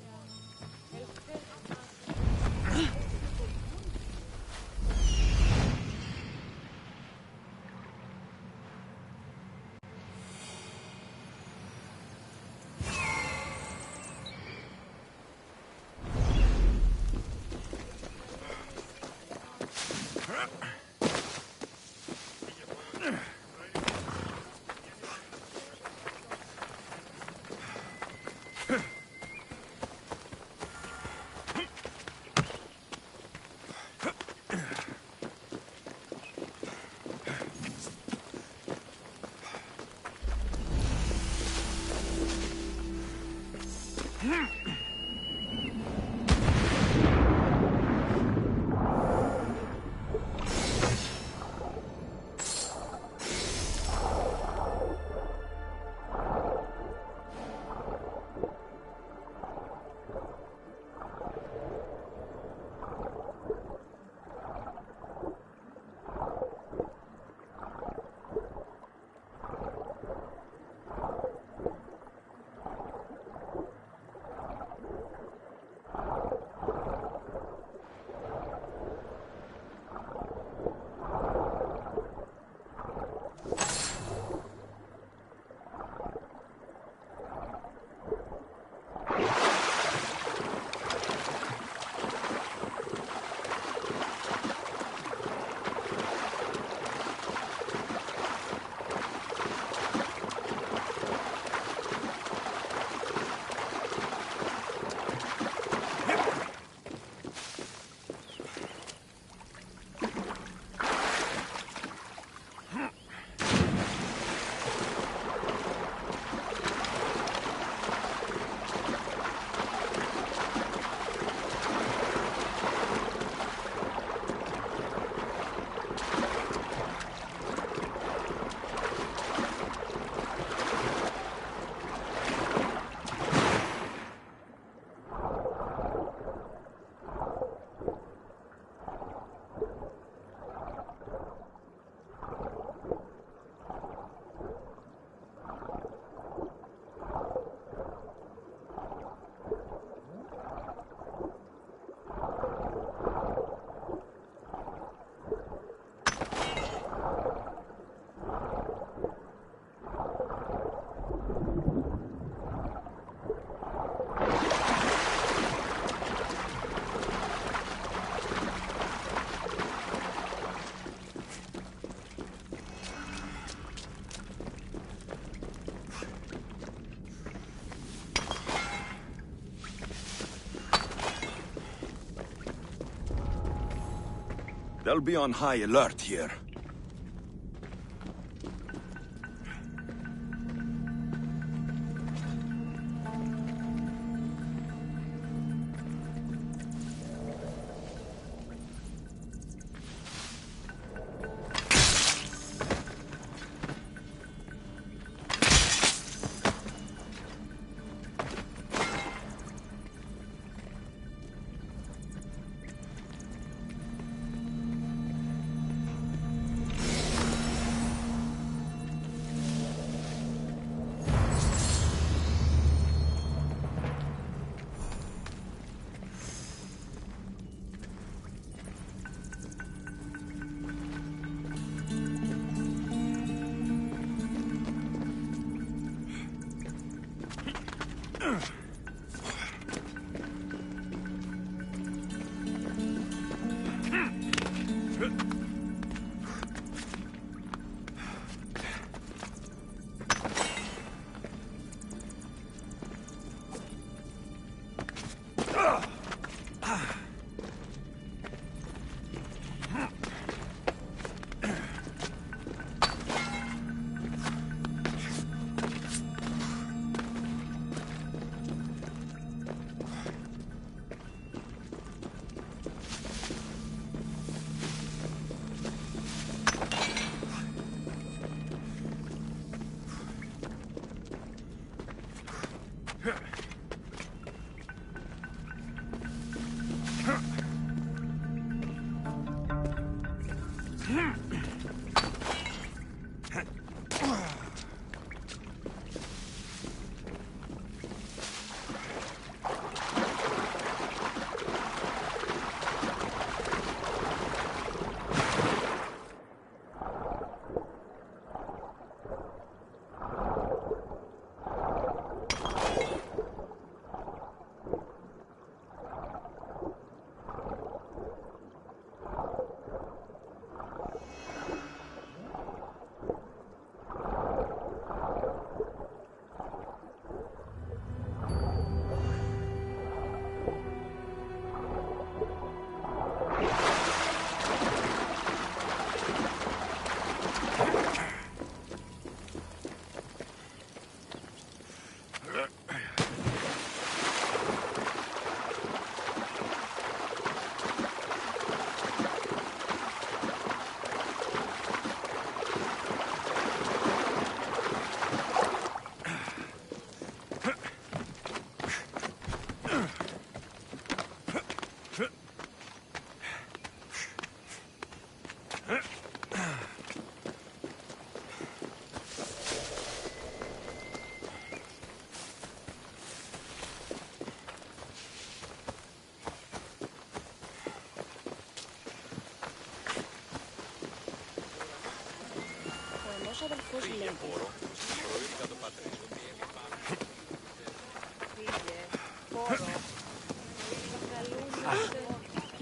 They'll be on high alert here.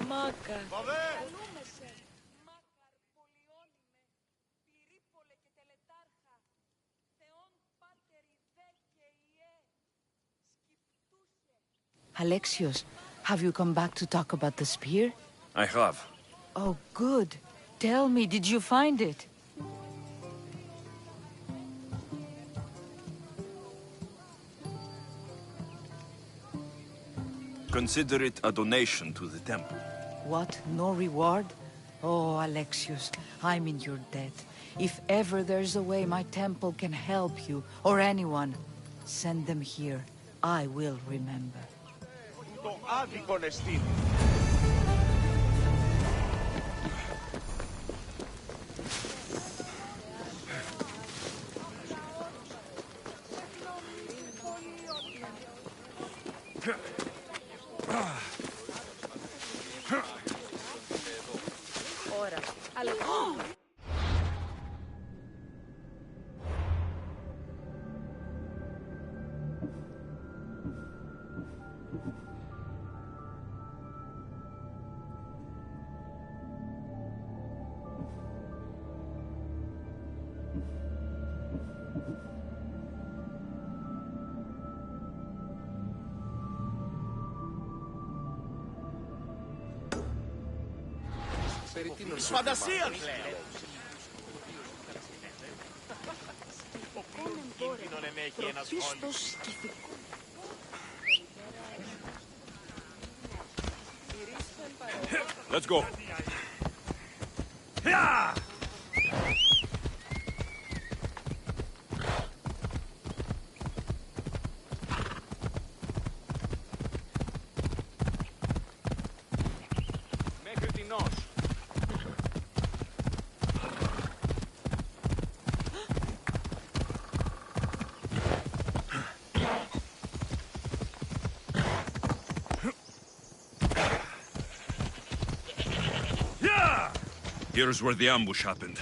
Μάκα. Alexios, have you come back to talk about the spear? I have. Oh, good. Tell me, did you find it? Consider it a donation to the temple. What? No reward? Oh, Alexios, I'm in your debt. If ever there's a way my temple can help you, or anyone, send them here. I will remember. Φαντασία, λέω. Πρωτίστως ηθικό. Let's go. Μέχρι την ως. Here's where the ambush happened.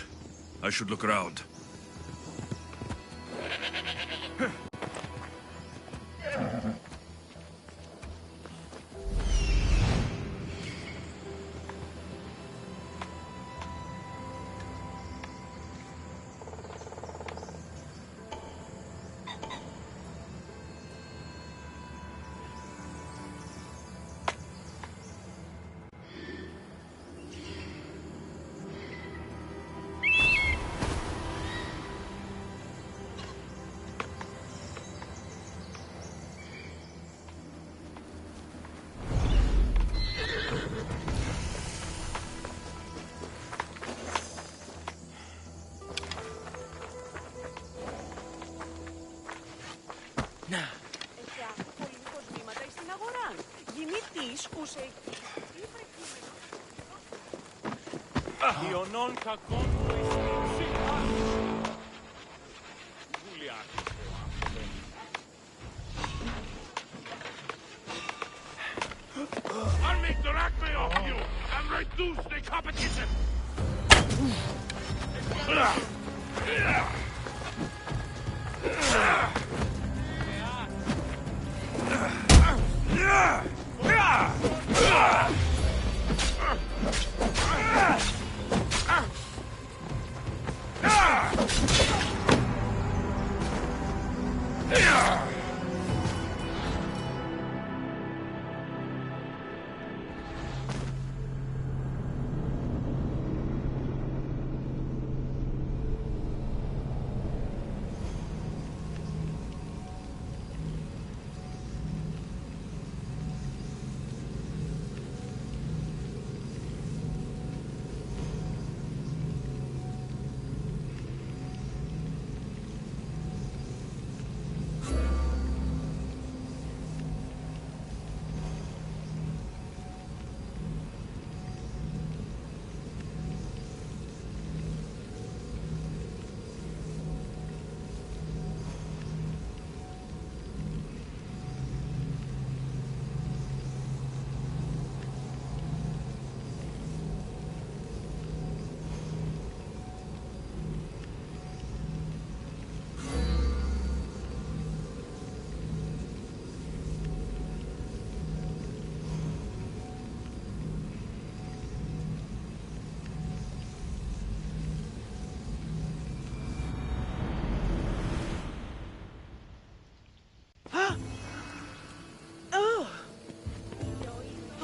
I should look around. Ιωνών κακών του I'll make the acme off you and reduce the competition!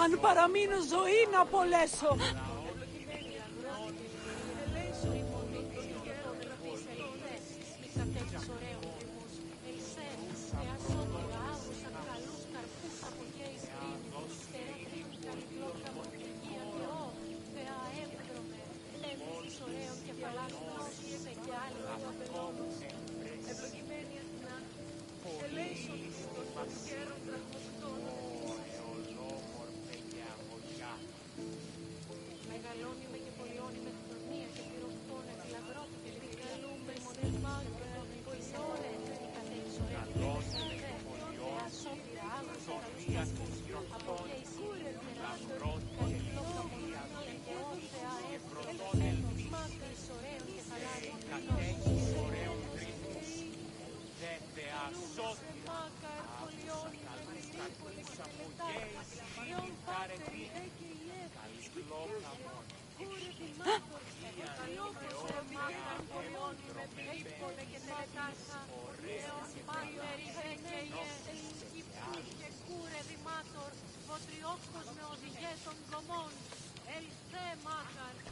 Αν παραμείνω ζωή να απολέσω. Βοτριόχος με οδηγέ των δομών, ελθέ μάχαρ.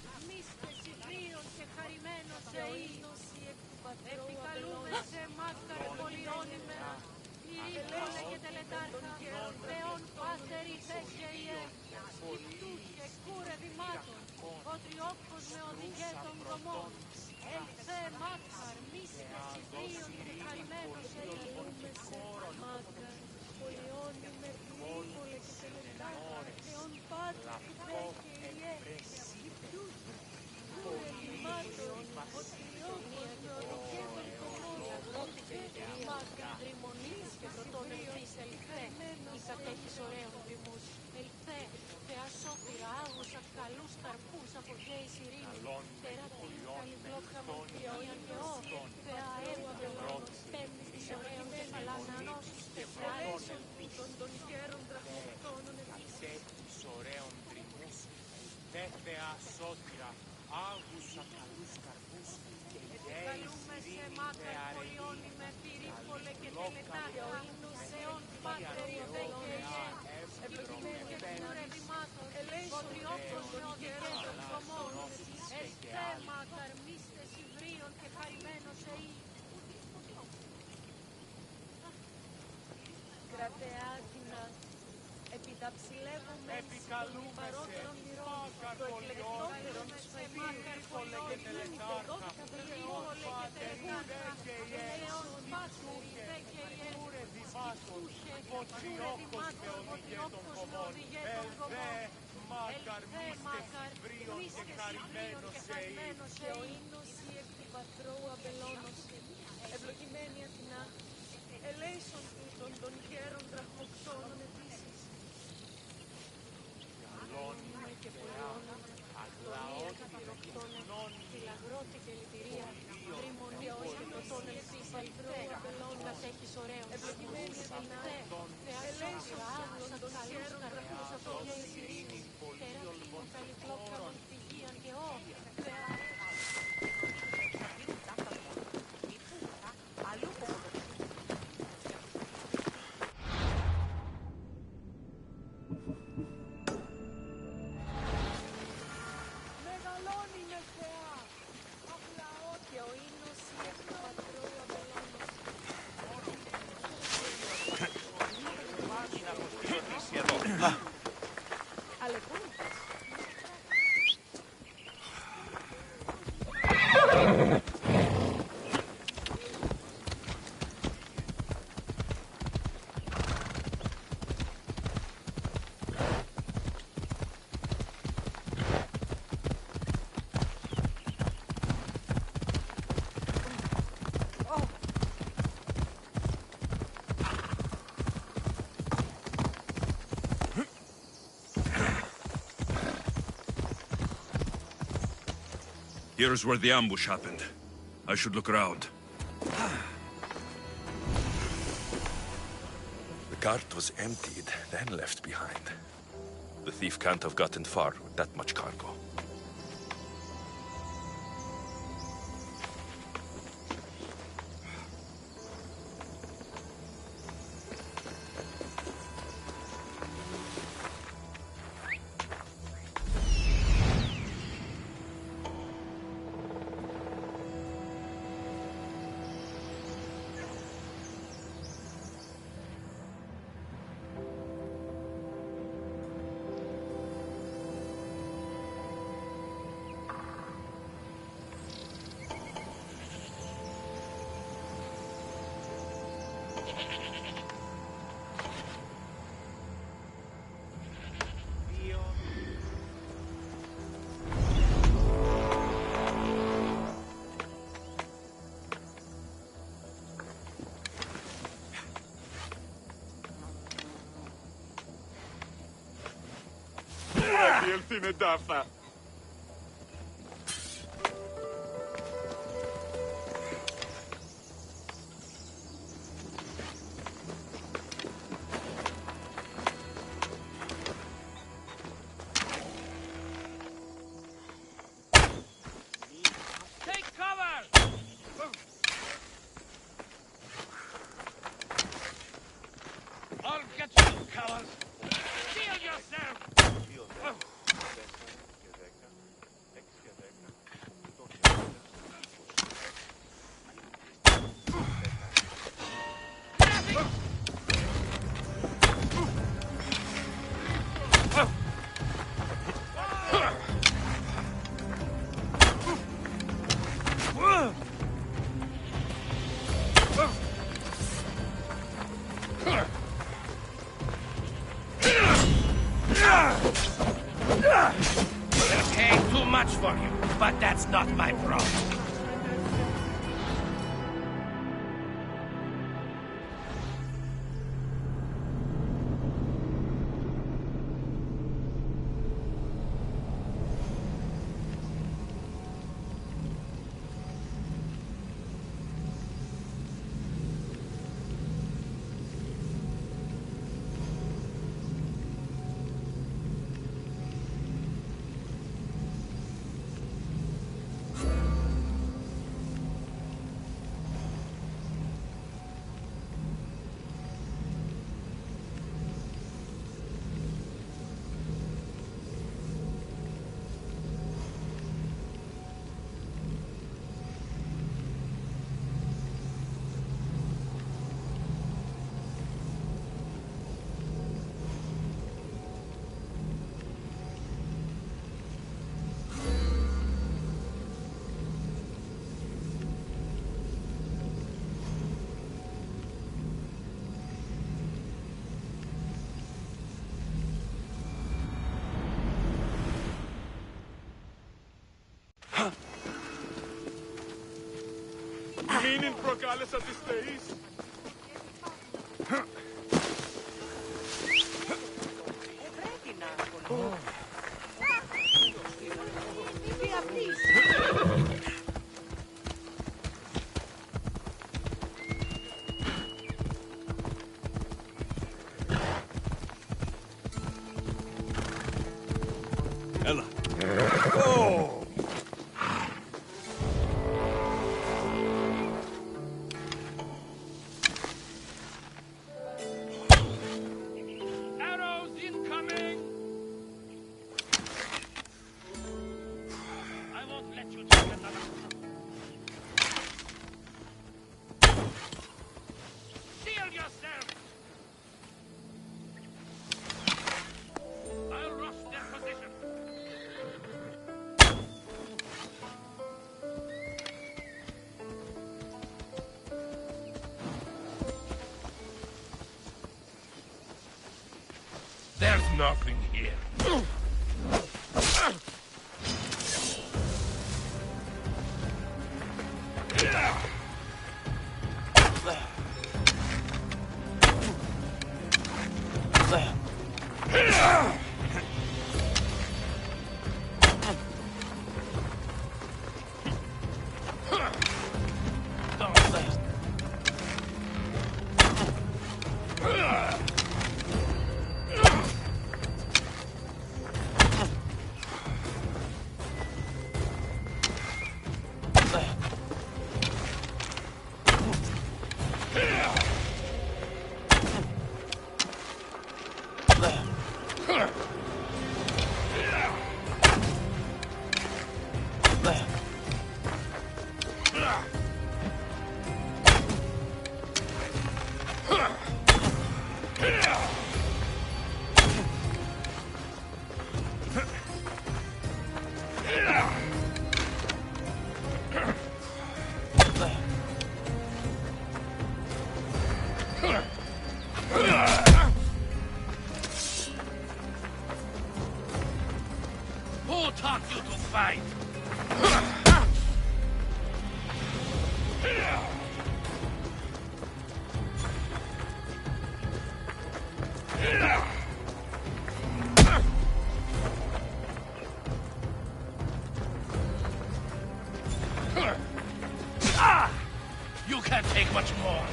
Πετριόκος με οδηγέ των δομών. Ελθέ μάκαρ, μίστες Ιβρίων και καημένος ελούμε σε μάκαρ. Πολιώνει με πυρήβολε και τελετάκαρ, θεόν πάτε και ιέ. Κούρε λιμάτων, οτριόκος με οδηγέ των δομών. Μάκαρ, δρυμονής και πρωτών ελθείς ελθέ. Ή κατέχεις ωραίων δρυμούς. Ελθέ, θεά σώπηρα, άγουσα καλούς καρπούς από γέης ειρήνη. Τεράτη, καλυβλόκρα μορφιόιαν γεώ. Θεά έβαβελών, πέμπτης της ωραίων κεφαλάνανος. Ελέσον τούτων των γέρων δραχμοκτώνων επίσης. Της ωραίων δρυμούς. Ελθέ, θεά σώτηρα, άγουσα καλούς καρπούς. Καλούμε σε μάκαρ πολιώνει με πυρήφολε και τελετάκα. Θεόν πάτερ ιδέ και ιέ. Ευλογημένη και κούρε δημάτων. Βοτριόκος με οδηγέ των δομών. Ελθέ μάκαρ μίστες Ιβρίων και χαρημένος εή. Κρατεάτινα, επιταψιλεύομαι των παρότερων μυρών, το εκλεκτότερον σε μάκαρ πολιώνει, το δώκα πυρήβολε και τελετάκα, ελαιόν πάτερ ιδέ και ιέ. Ασκούσε, βοτριόκος με οδηγέ των δομών. Ελθέ μάκαρ, μίστες Ιβρίων και χαρημένος εήνος η εκ του πατρώου αμπελώνος. Ευλογημένη Αθηνά, ελέησον τούτων των γέρων δραχμοκτώνων επίσης. Αγώνιμα και πολιώνων, αγλαών πυροκτώνων, φυλαγρώτη και λυτηρία, δρυμονίως και πρωτών ελθείς αλθρέ, κατέχεις ωραίων. Ευλογημένη Αθηνά, ελέησον άγλων των γέρων καρπούς από γέης ειρήνης, τεράτη μου καλυκλόκραμον φυγίαν και ώ, μεγαλώνει με θεά, απλαό και ο ίνος η εκ του πατρώου αμπελώνος. Αλεπούν. Here's where the ambush happened. I should look around. The cart was emptied, then left behind. The thief can't have gotten far with that much cargo. Έλθει με τάφα. Take cover! I'll get you, cowards! Shield yourself! They're paying too much for him, but that's not my problem. Meaning προκάλεσα τις θεείς. Έλα. Arrows incoming! I won't let you take another. Shield yourself! I'll rush their position. There's nothing here. Who taught you to fight? You can't take much more.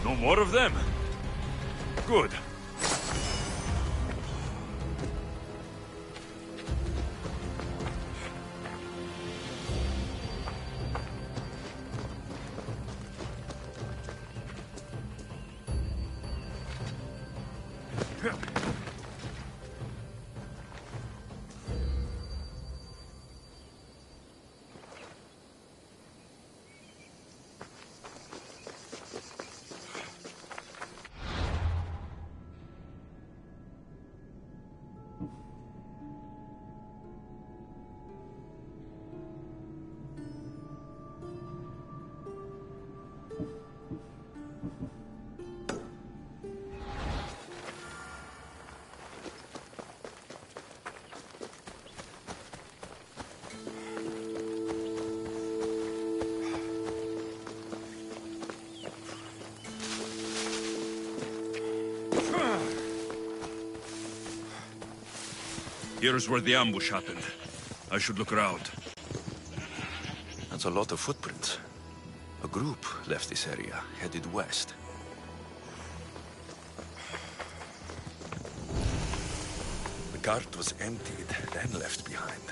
No more of them? Good. Here's where the ambush happened. I should look around. That's a lot of footprints. A group left this area, headed west. The cart was emptied, then left behind.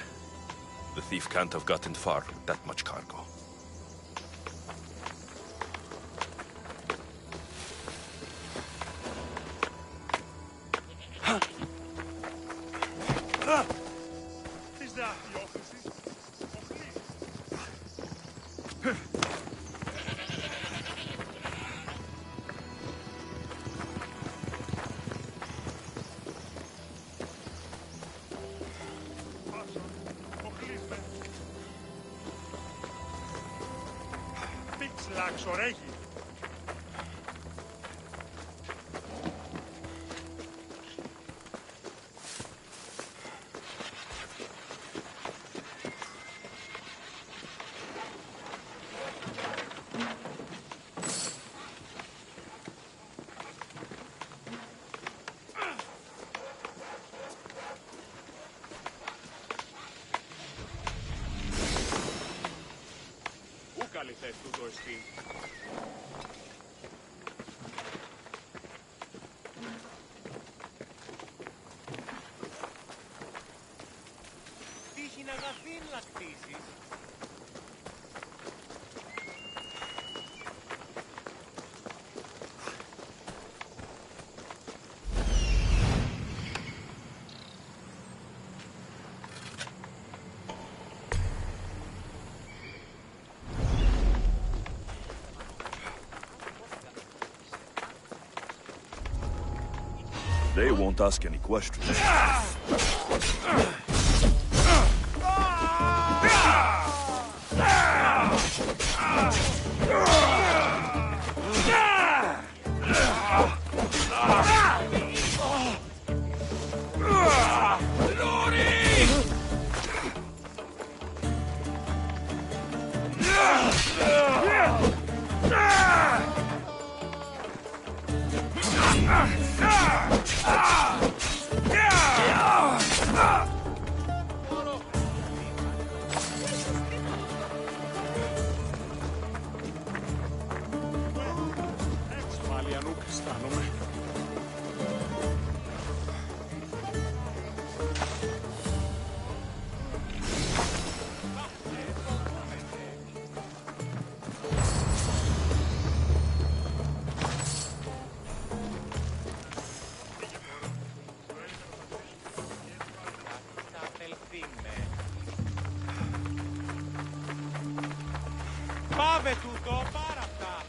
The thief can't have gotten far with that much cargo. Καλυθές του το εστί. Τύχει να αγαθήν να κτήσεις. They won't ask any questions. Πάμε τούτο, πάρα αυτά.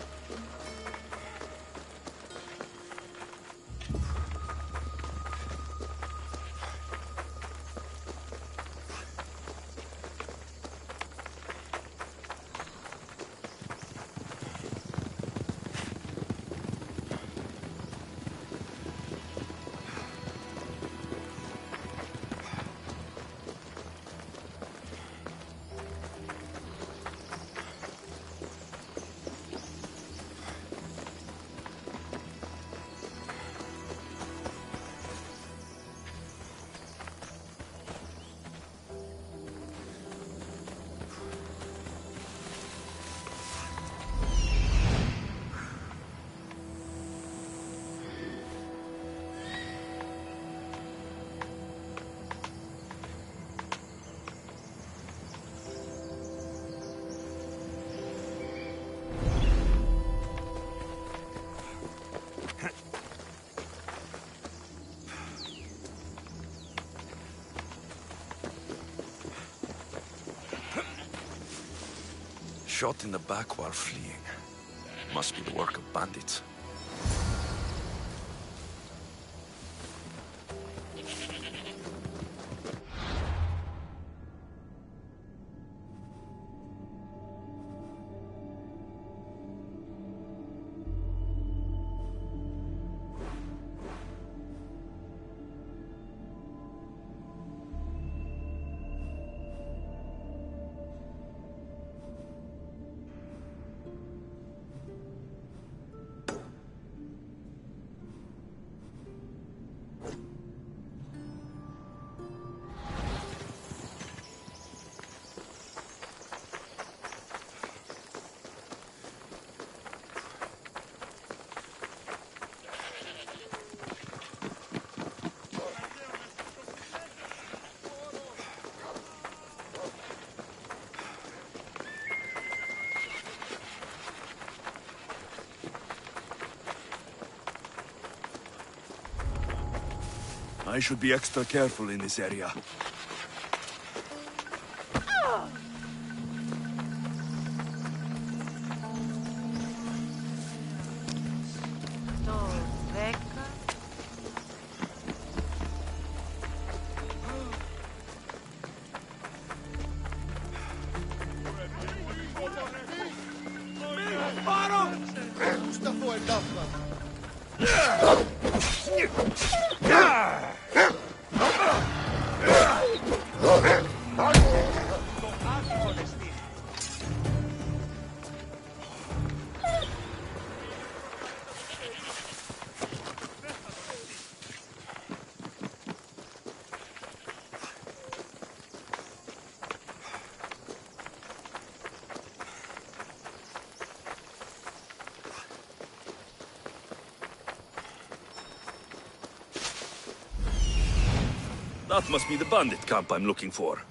Shot in the back while fleeing. Must be the work of bandits. I should be extra careful in this area. That must be the bandit camp I'm looking for.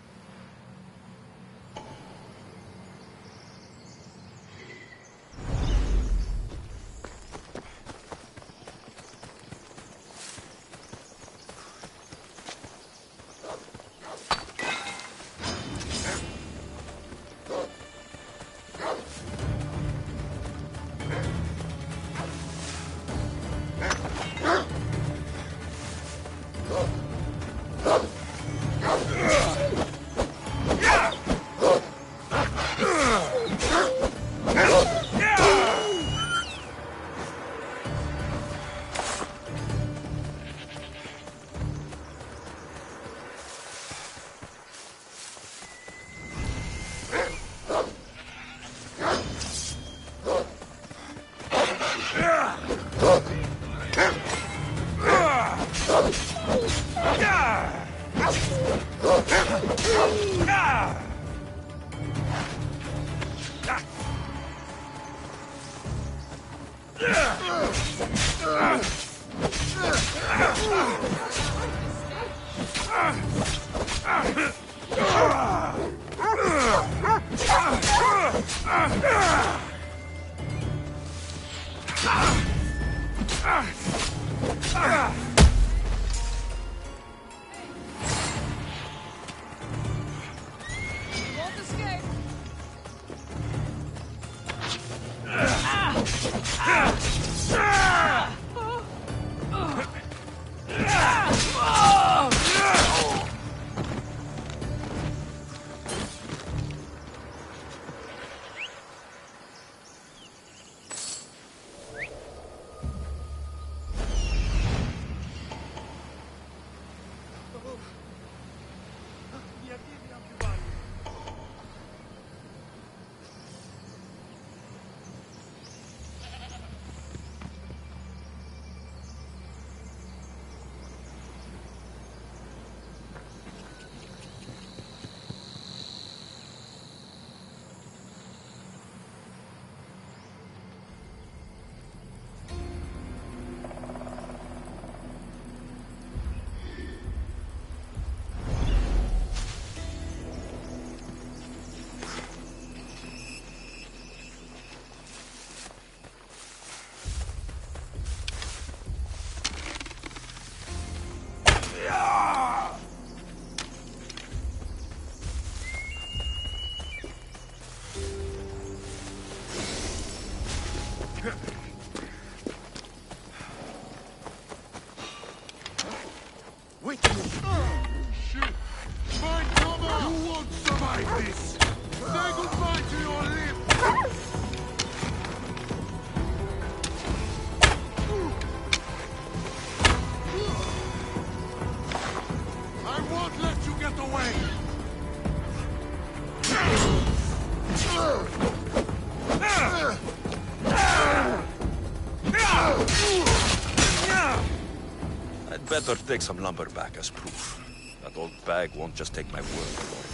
Better take some lumber back as proof. That old bag won't just take my word for it.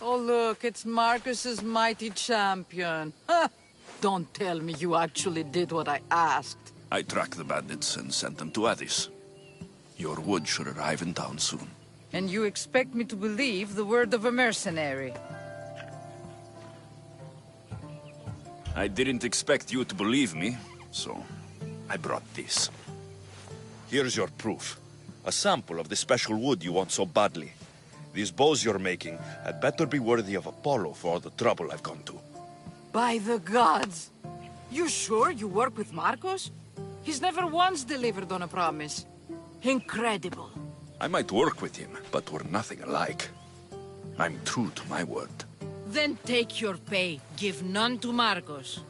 Oh, look, it's Marcus's mighty champion. Ha! Don't tell me you actually did what I asked. I tracked the bandits and sent them to Addis. Your wood should arrive in town soon. And you expect me to believe the word of a mercenary? I didn't expect you to believe me, so I brought this. Here's your proof. A sample of the special wood you want so badly. These bows you're making had better be worthy of Apollo for all the trouble I've gone to. By the gods! You sure you work with Marcos? He's never once delivered on a promise. Incredible. I might work with him, but we're nothing alike. I'm true to my word. Then take your pay. Give none to Marcos.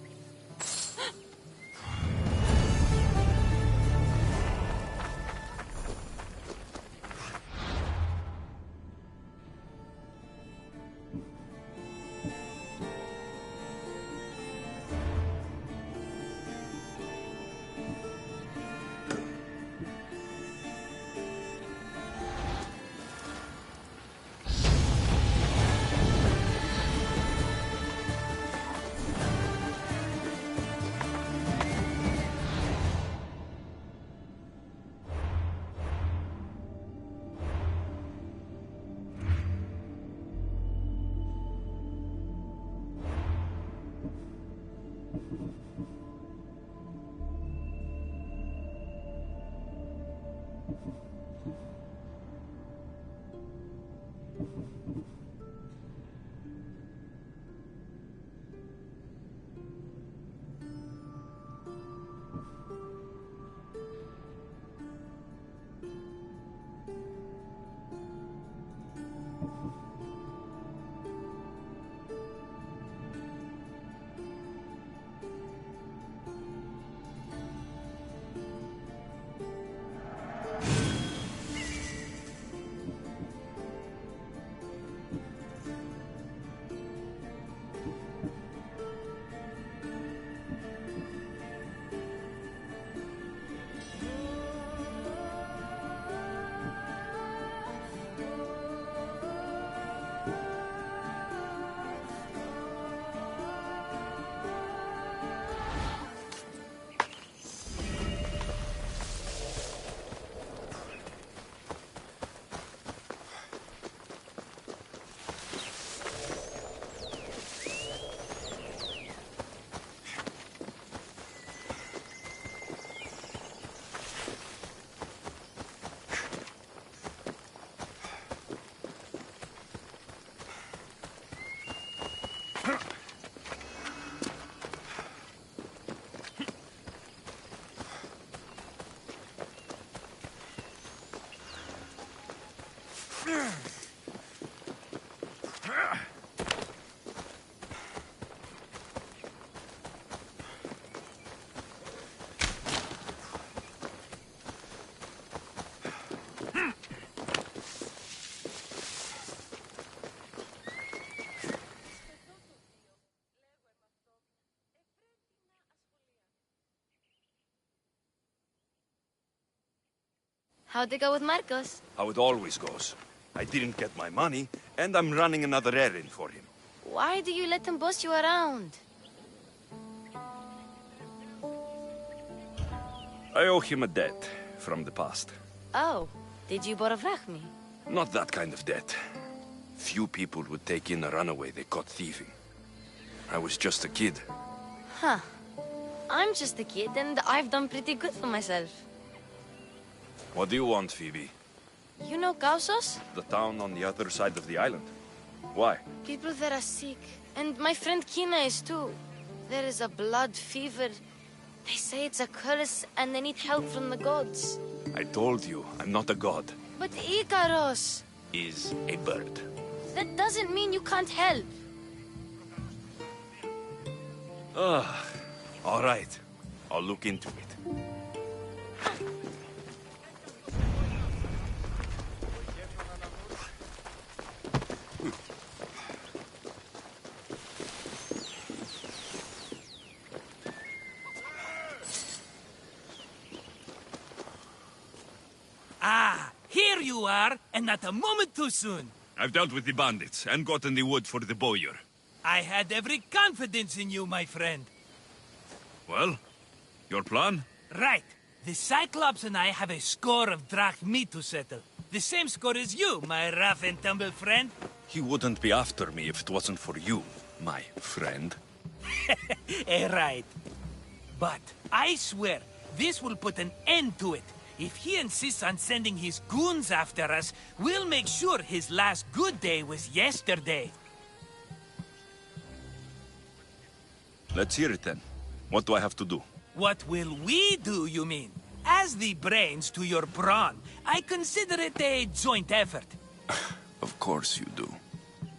How'd it go with Marcos? How it always goes. I didn't get my money, and I'm running another errand for him. Why do you let him boss you around? I owe him a debt from the past. Oh, did you borrow me? Not that kind of debt. Few people would take in a runaway they caught thieving. I was just a kid. Huh. I'm just a kid, and I've done pretty good for myself. What do you want, Phoebe? You know Kausos? The town on the other side of the island. Why? People there are sick, and my friend Kina is too. There is a blood fever. They say it's a curse, and they need help from the gods. I told you, I'm not a god. But Ikaros! Is a bird. That doesn't mean you can't help. All right. I'll look into it. Ah, here you are, and not a moment too soon. I've dealt with the bandits and gotten the wood for the bowyer. I had every confidence in you, my friend. Well, your plan? Right. The Cyclops and I have a score of drachmi to settle. The same score as you, my rough and tumble friend. He wouldn't be after me if it wasn't for you, my friend. Right. But I swear, this will put an end to it. If he insists on sending his goons after us, we'll make sure his last good day was yesterday. Let's hear it then. What do I have to do? What will we do, you mean? As the brains to your brawn, I consider it a joint effort. Of course you do.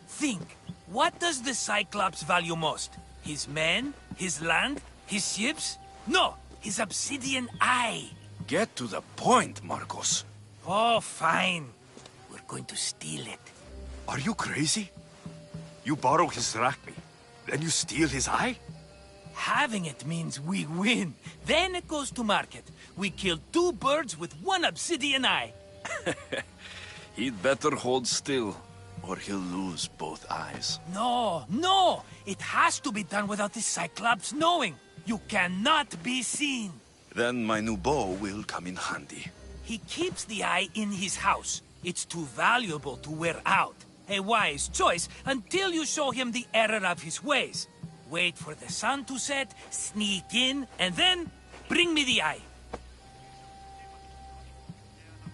Think, what does the Cyclops value most? His men? His land? His ships? No, his obsidian eye. Get to the point, Marcos. Oh, fine. We're going to steal it. Are you crazy? You borrow his drachmi, then you steal his eye? Having it means we win. Then it goes to market. We kill 2 birds with 1 obsidian eye. He'd better hold still, or he'll lose both eyes. No, no! It has to be done without the Cyclops knowing. You cannot be seen. Then my new bow will come in handy. He keeps the eye in his house. It's too valuable to wear out. A wise choice until you show him the error of his ways. Wait for the sun to set, sneak in, and then bring me the eye.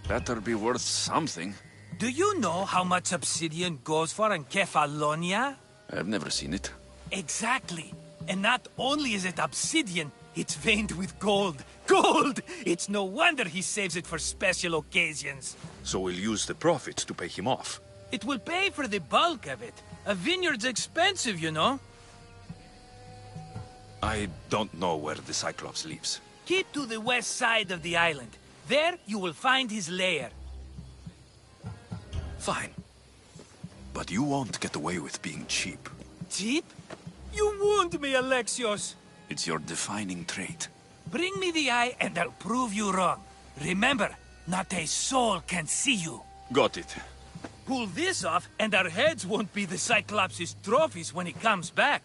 Better be worth something. Do you know how much obsidian goes for in Kefalonia? I've never seen it. Exactly. And not only is it obsidian, it's veined with gold. Gold! It's no wonder he saves it for special occasions. So we'll use the profits to pay him off. It will pay for the bulk of it. A vineyard's expensive, you know. I don't know where the Cyclops lives. Keep to the west side of the island. There you will find his lair. Fine. But you won't get away with being cheap. Cheap? You wound me, Alexios. It's your defining trait. Bring me the eye and I'll prove you wrong. Remember, not a soul can see you. Got it. Pull this off and our heads won't be the Cyclops' trophies when he comes back.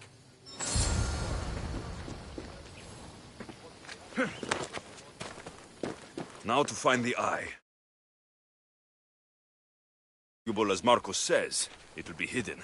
Now to find the eye. As Marcos says, it'll be hidden.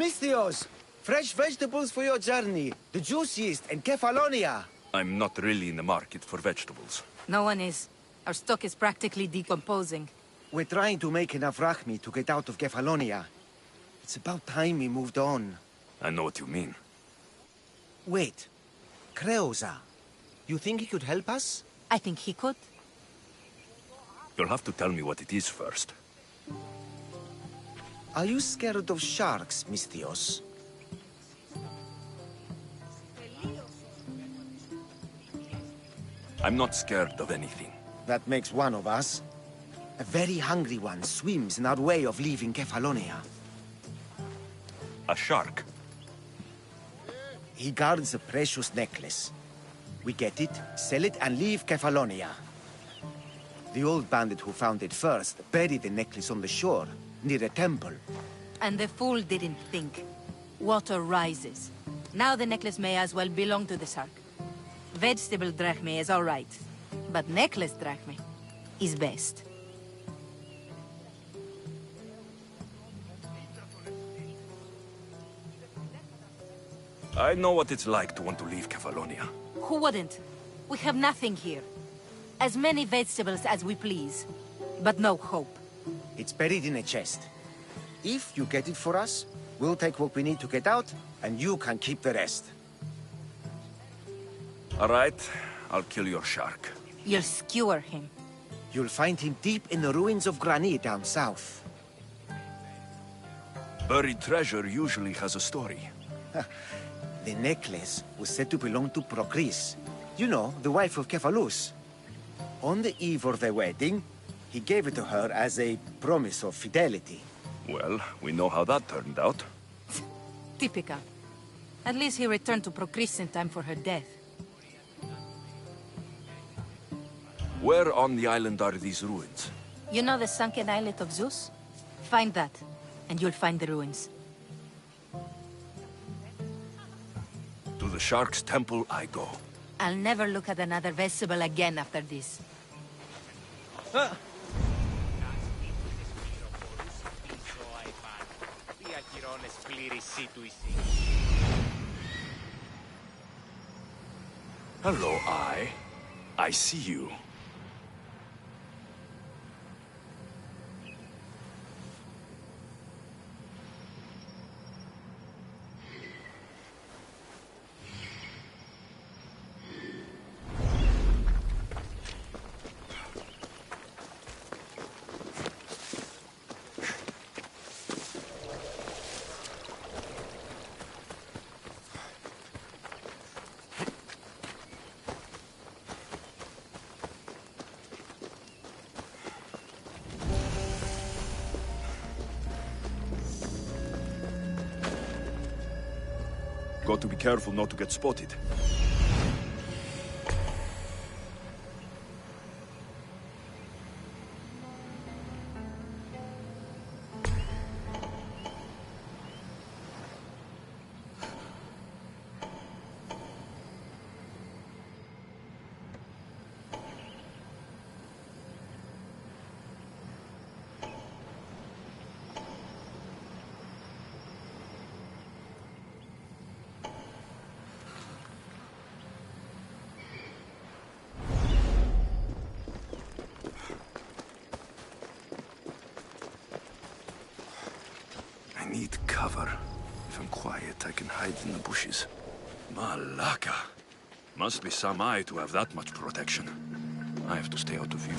Misthios! Fresh vegetables for your journey. The juiciest in Kefalonia. I'm not really in the market for vegetables. No one is. Our stock is practically decomposing. We're trying to make enough Rahmi to get out of Kefalonia. It's about time we moved on. I know what you mean. Wait. Creosa. You think he could help us? I think he could. You'll have to tell me what it is first. Are you scared of sharks, Misthios? I'm not scared of anything. That makes one of us. A very hungry one swims in our way of leaving Kefalonia. A shark? He guards a precious necklace. We get it, sell it, and leave Kefalonia. The old bandit who found it first buried the necklace on the shore, near a temple. And the fool didn't think. Water rises. Now the necklace may as well belong to the shark. Vegetable drachme is all right, but necklace drachme is best. I know what it's like to want to leave Kefalonia. Who wouldn't? We have nothing here. As many vegetables as we please, but no hope. It's buried in a chest. If you get it for us, we'll take what we need to get out, and you can keep the rest. All right, I'll kill your shark. You'll skewer him. You'll find him deep in the ruins of Granit down south. Buried treasure usually has a story. The necklace was said to belong to Procris. You know, the wife of Cephalus. On the eve of their wedding, he gave it to her as a promise of fidelity. Well, we know how that turned out. Typical. At least he returned to Procris in time for her death. Where on the island are these ruins? You know the sunken islet of Zeus? Find that, and you'll find the ruins. To the Shark's Temple I go. I'll never look at another vegetable again after this. Hello, I see you. Got to be careful not to get spotted. I need cover. If I'm quiet, I can hide in the bushes. Malaka. Must be some eye to have that much protection. I have to stay out of view.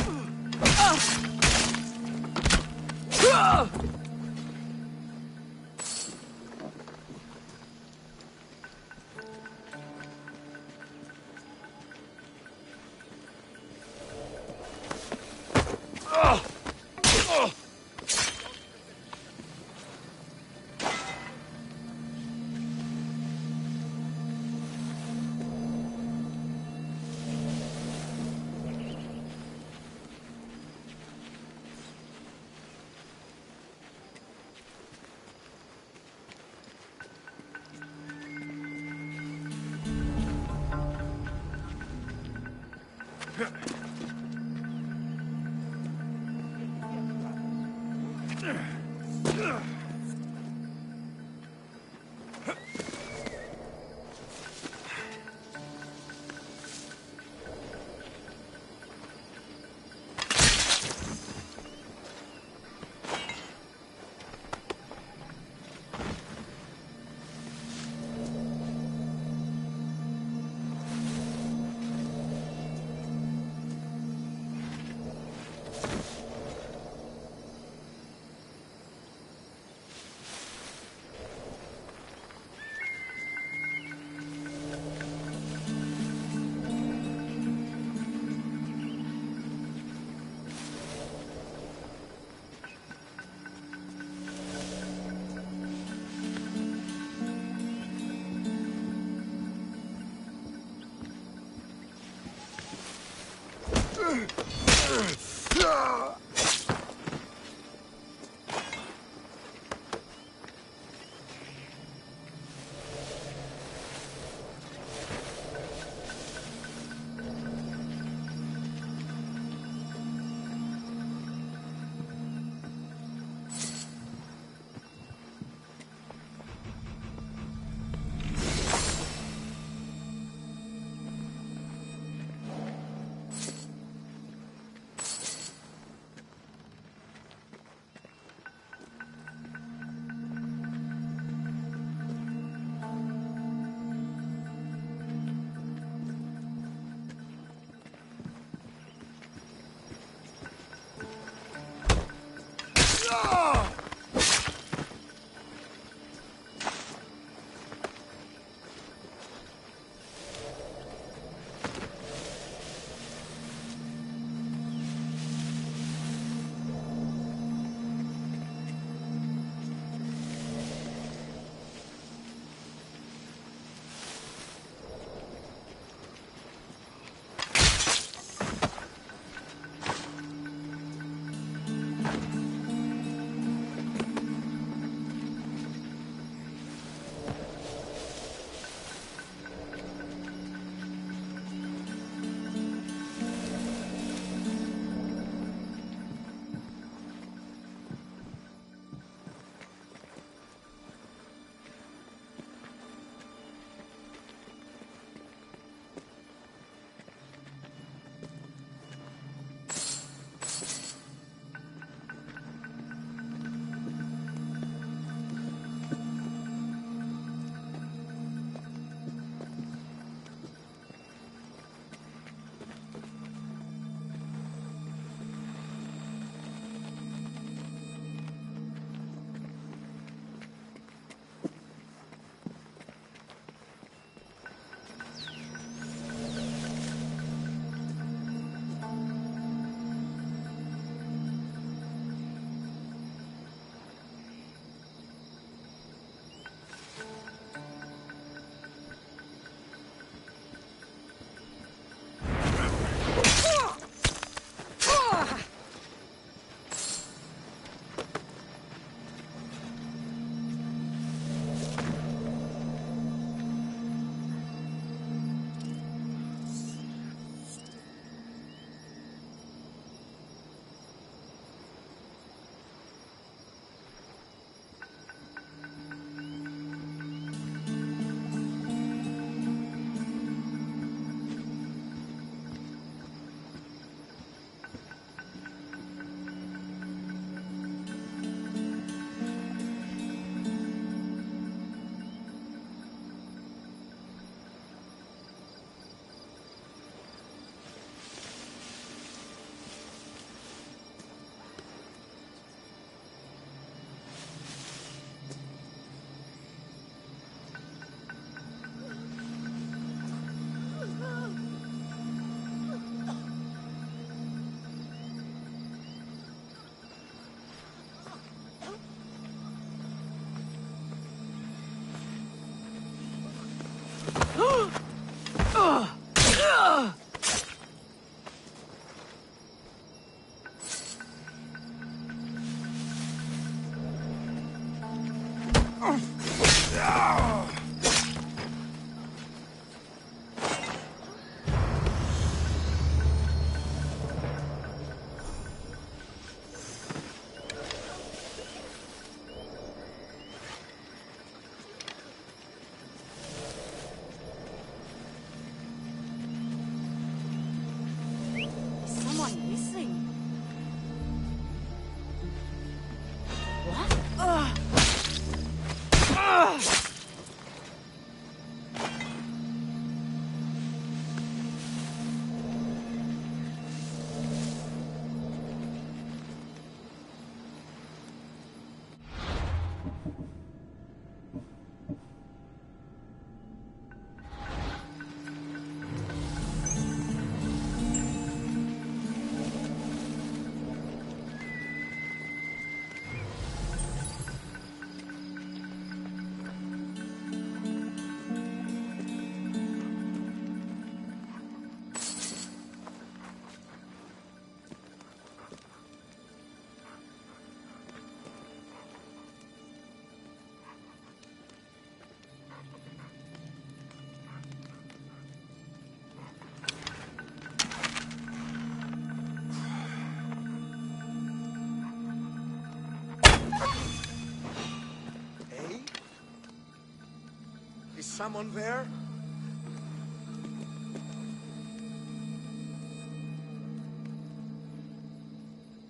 someone there?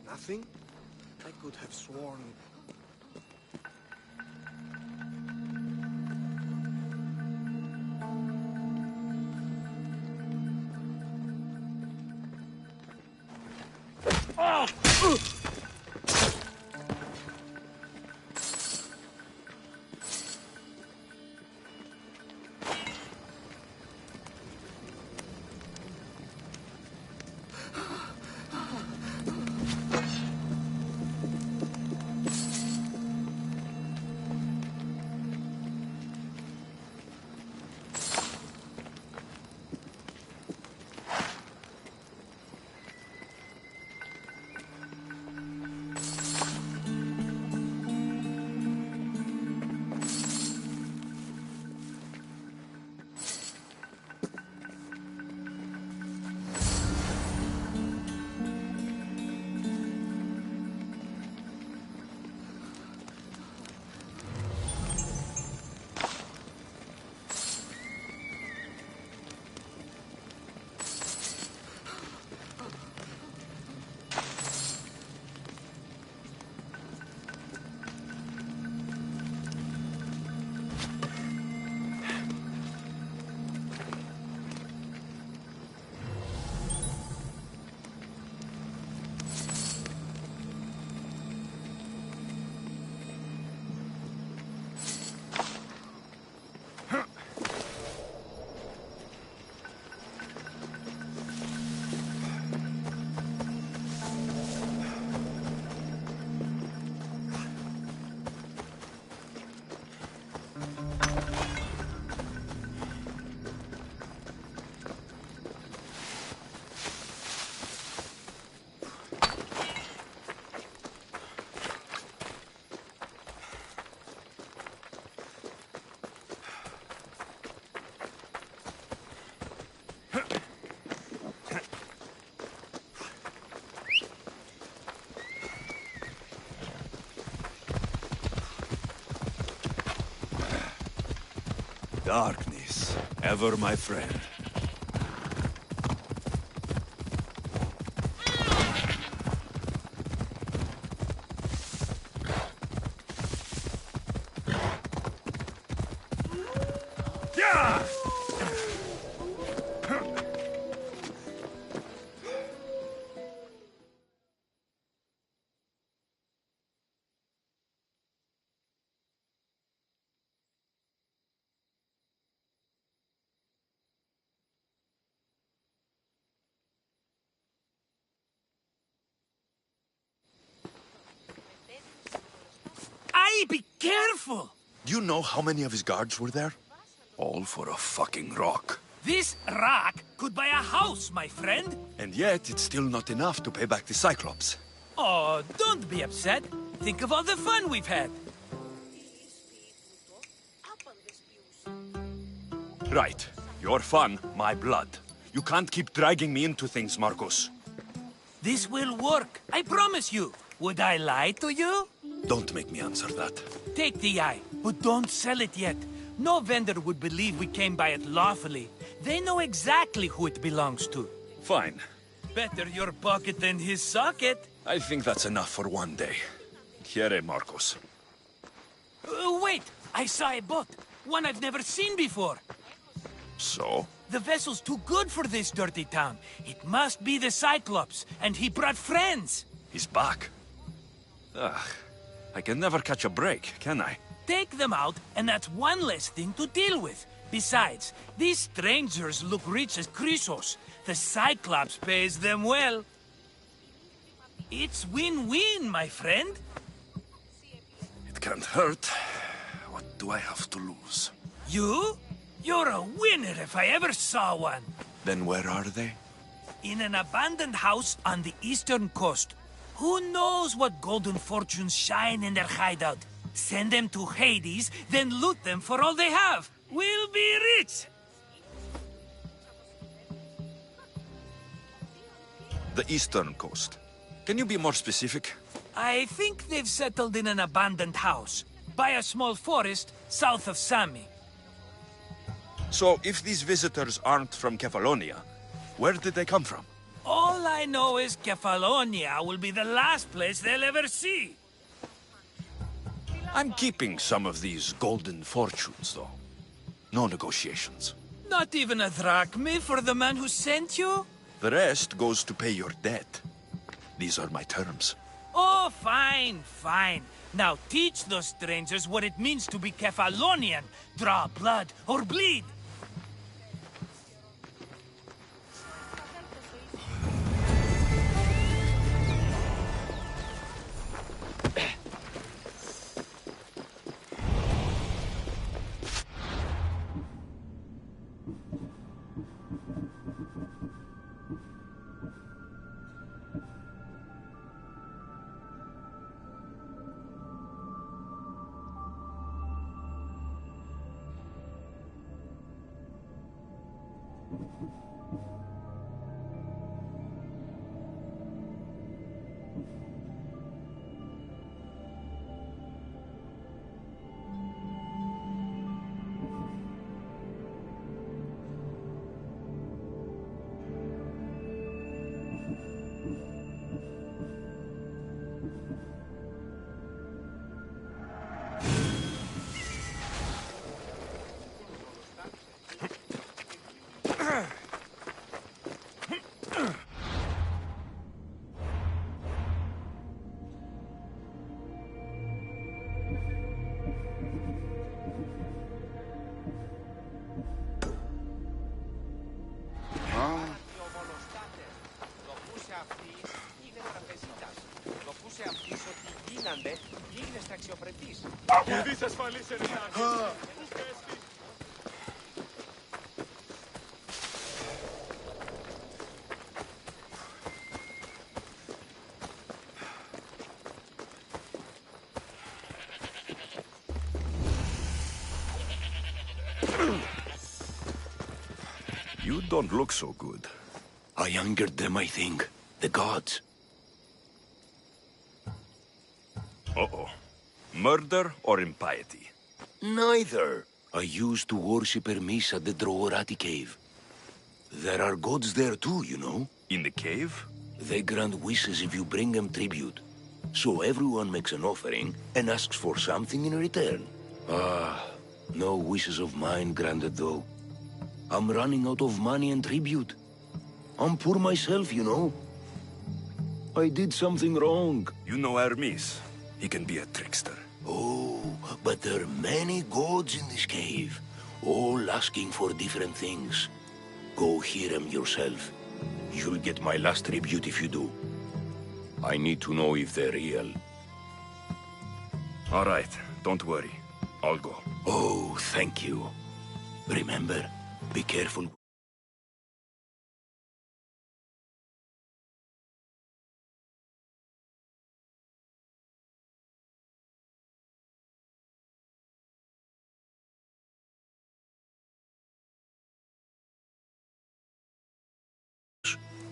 Nothing? I could have sworn... Darkness, ever my friend. Be careful! Do you know how many of his guards were there? All for a fucking rock. This rock could buy a house, my friend. And yet, it's still not enough to pay back the Cyclops. Oh, don't be upset. Think of all the fun we've had. Right. Your fun, my blood. You can't keep dragging me into things, Marcos. This will work, I promise you. Would I lie to you? Don't make me answer that. Take the eye, but don't sell it yet. No vendor would believe we came by it lawfully. They know exactly who it belongs to. Fine. Better your pocket than his socket. I think that's enough for one day. Here, Marcos. Wait! I saw a boat. One I've never seen before. So? The vessel's too good for this dirty town. It must be the Cyclops, and he brought friends. He's back. Ugh. I can never catch a break, can I? Take them out, and that's one less thing to deal with. Besides, these strangers look rich as Chrysos. The Cyclops pays them well. It's win-win, my friend. It can't hurt. What do I have to lose? You? You're a winner if I ever saw one. Then where are they? In an abandoned house on the eastern coast. Who knows what golden fortunes shine in their hideout? Send them to Hades, then loot them for all they have. We'll be rich! The eastern coast. Can you be more specific? I think they've settled in an abandoned house, by a small forest south of Sami. So, if these visitors aren't from Kefalonia, where did they come from? All I know is Kefalonia will be the last place they'll ever see. I'm keeping some of these golden fortunes, though. No negotiations. Not even a drachme for the man who sent you? The rest goes to pay your debt. These are my terms. Oh, fine, fine. Now teach those strangers what it means to be Kefalonian. Draw blood or bleed. You don't look so good. I angered them, I think. The gods. Uh-oh. Murder or impiety? Neither. I used to worship Hermes at the Droorati cave. There are gods there too, you know. In the cave? They grant wishes if you bring them tribute. So everyone makes an offering and asks for something in return. Ah, no wishes of mine granted though. I'm running out of money and tribute. I'm poor myself, you know. I did something wrong. You know Hermes. He can be a trickster. Oh, but there are many gods in this cave, all asking for different things. Go hear them yourself. You'll get my last tribute if you do. I need to know if they're real. All right, don't worry. I'll go. Oh, thank you. Remember, be careful.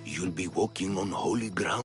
You'll be walking on holy ground.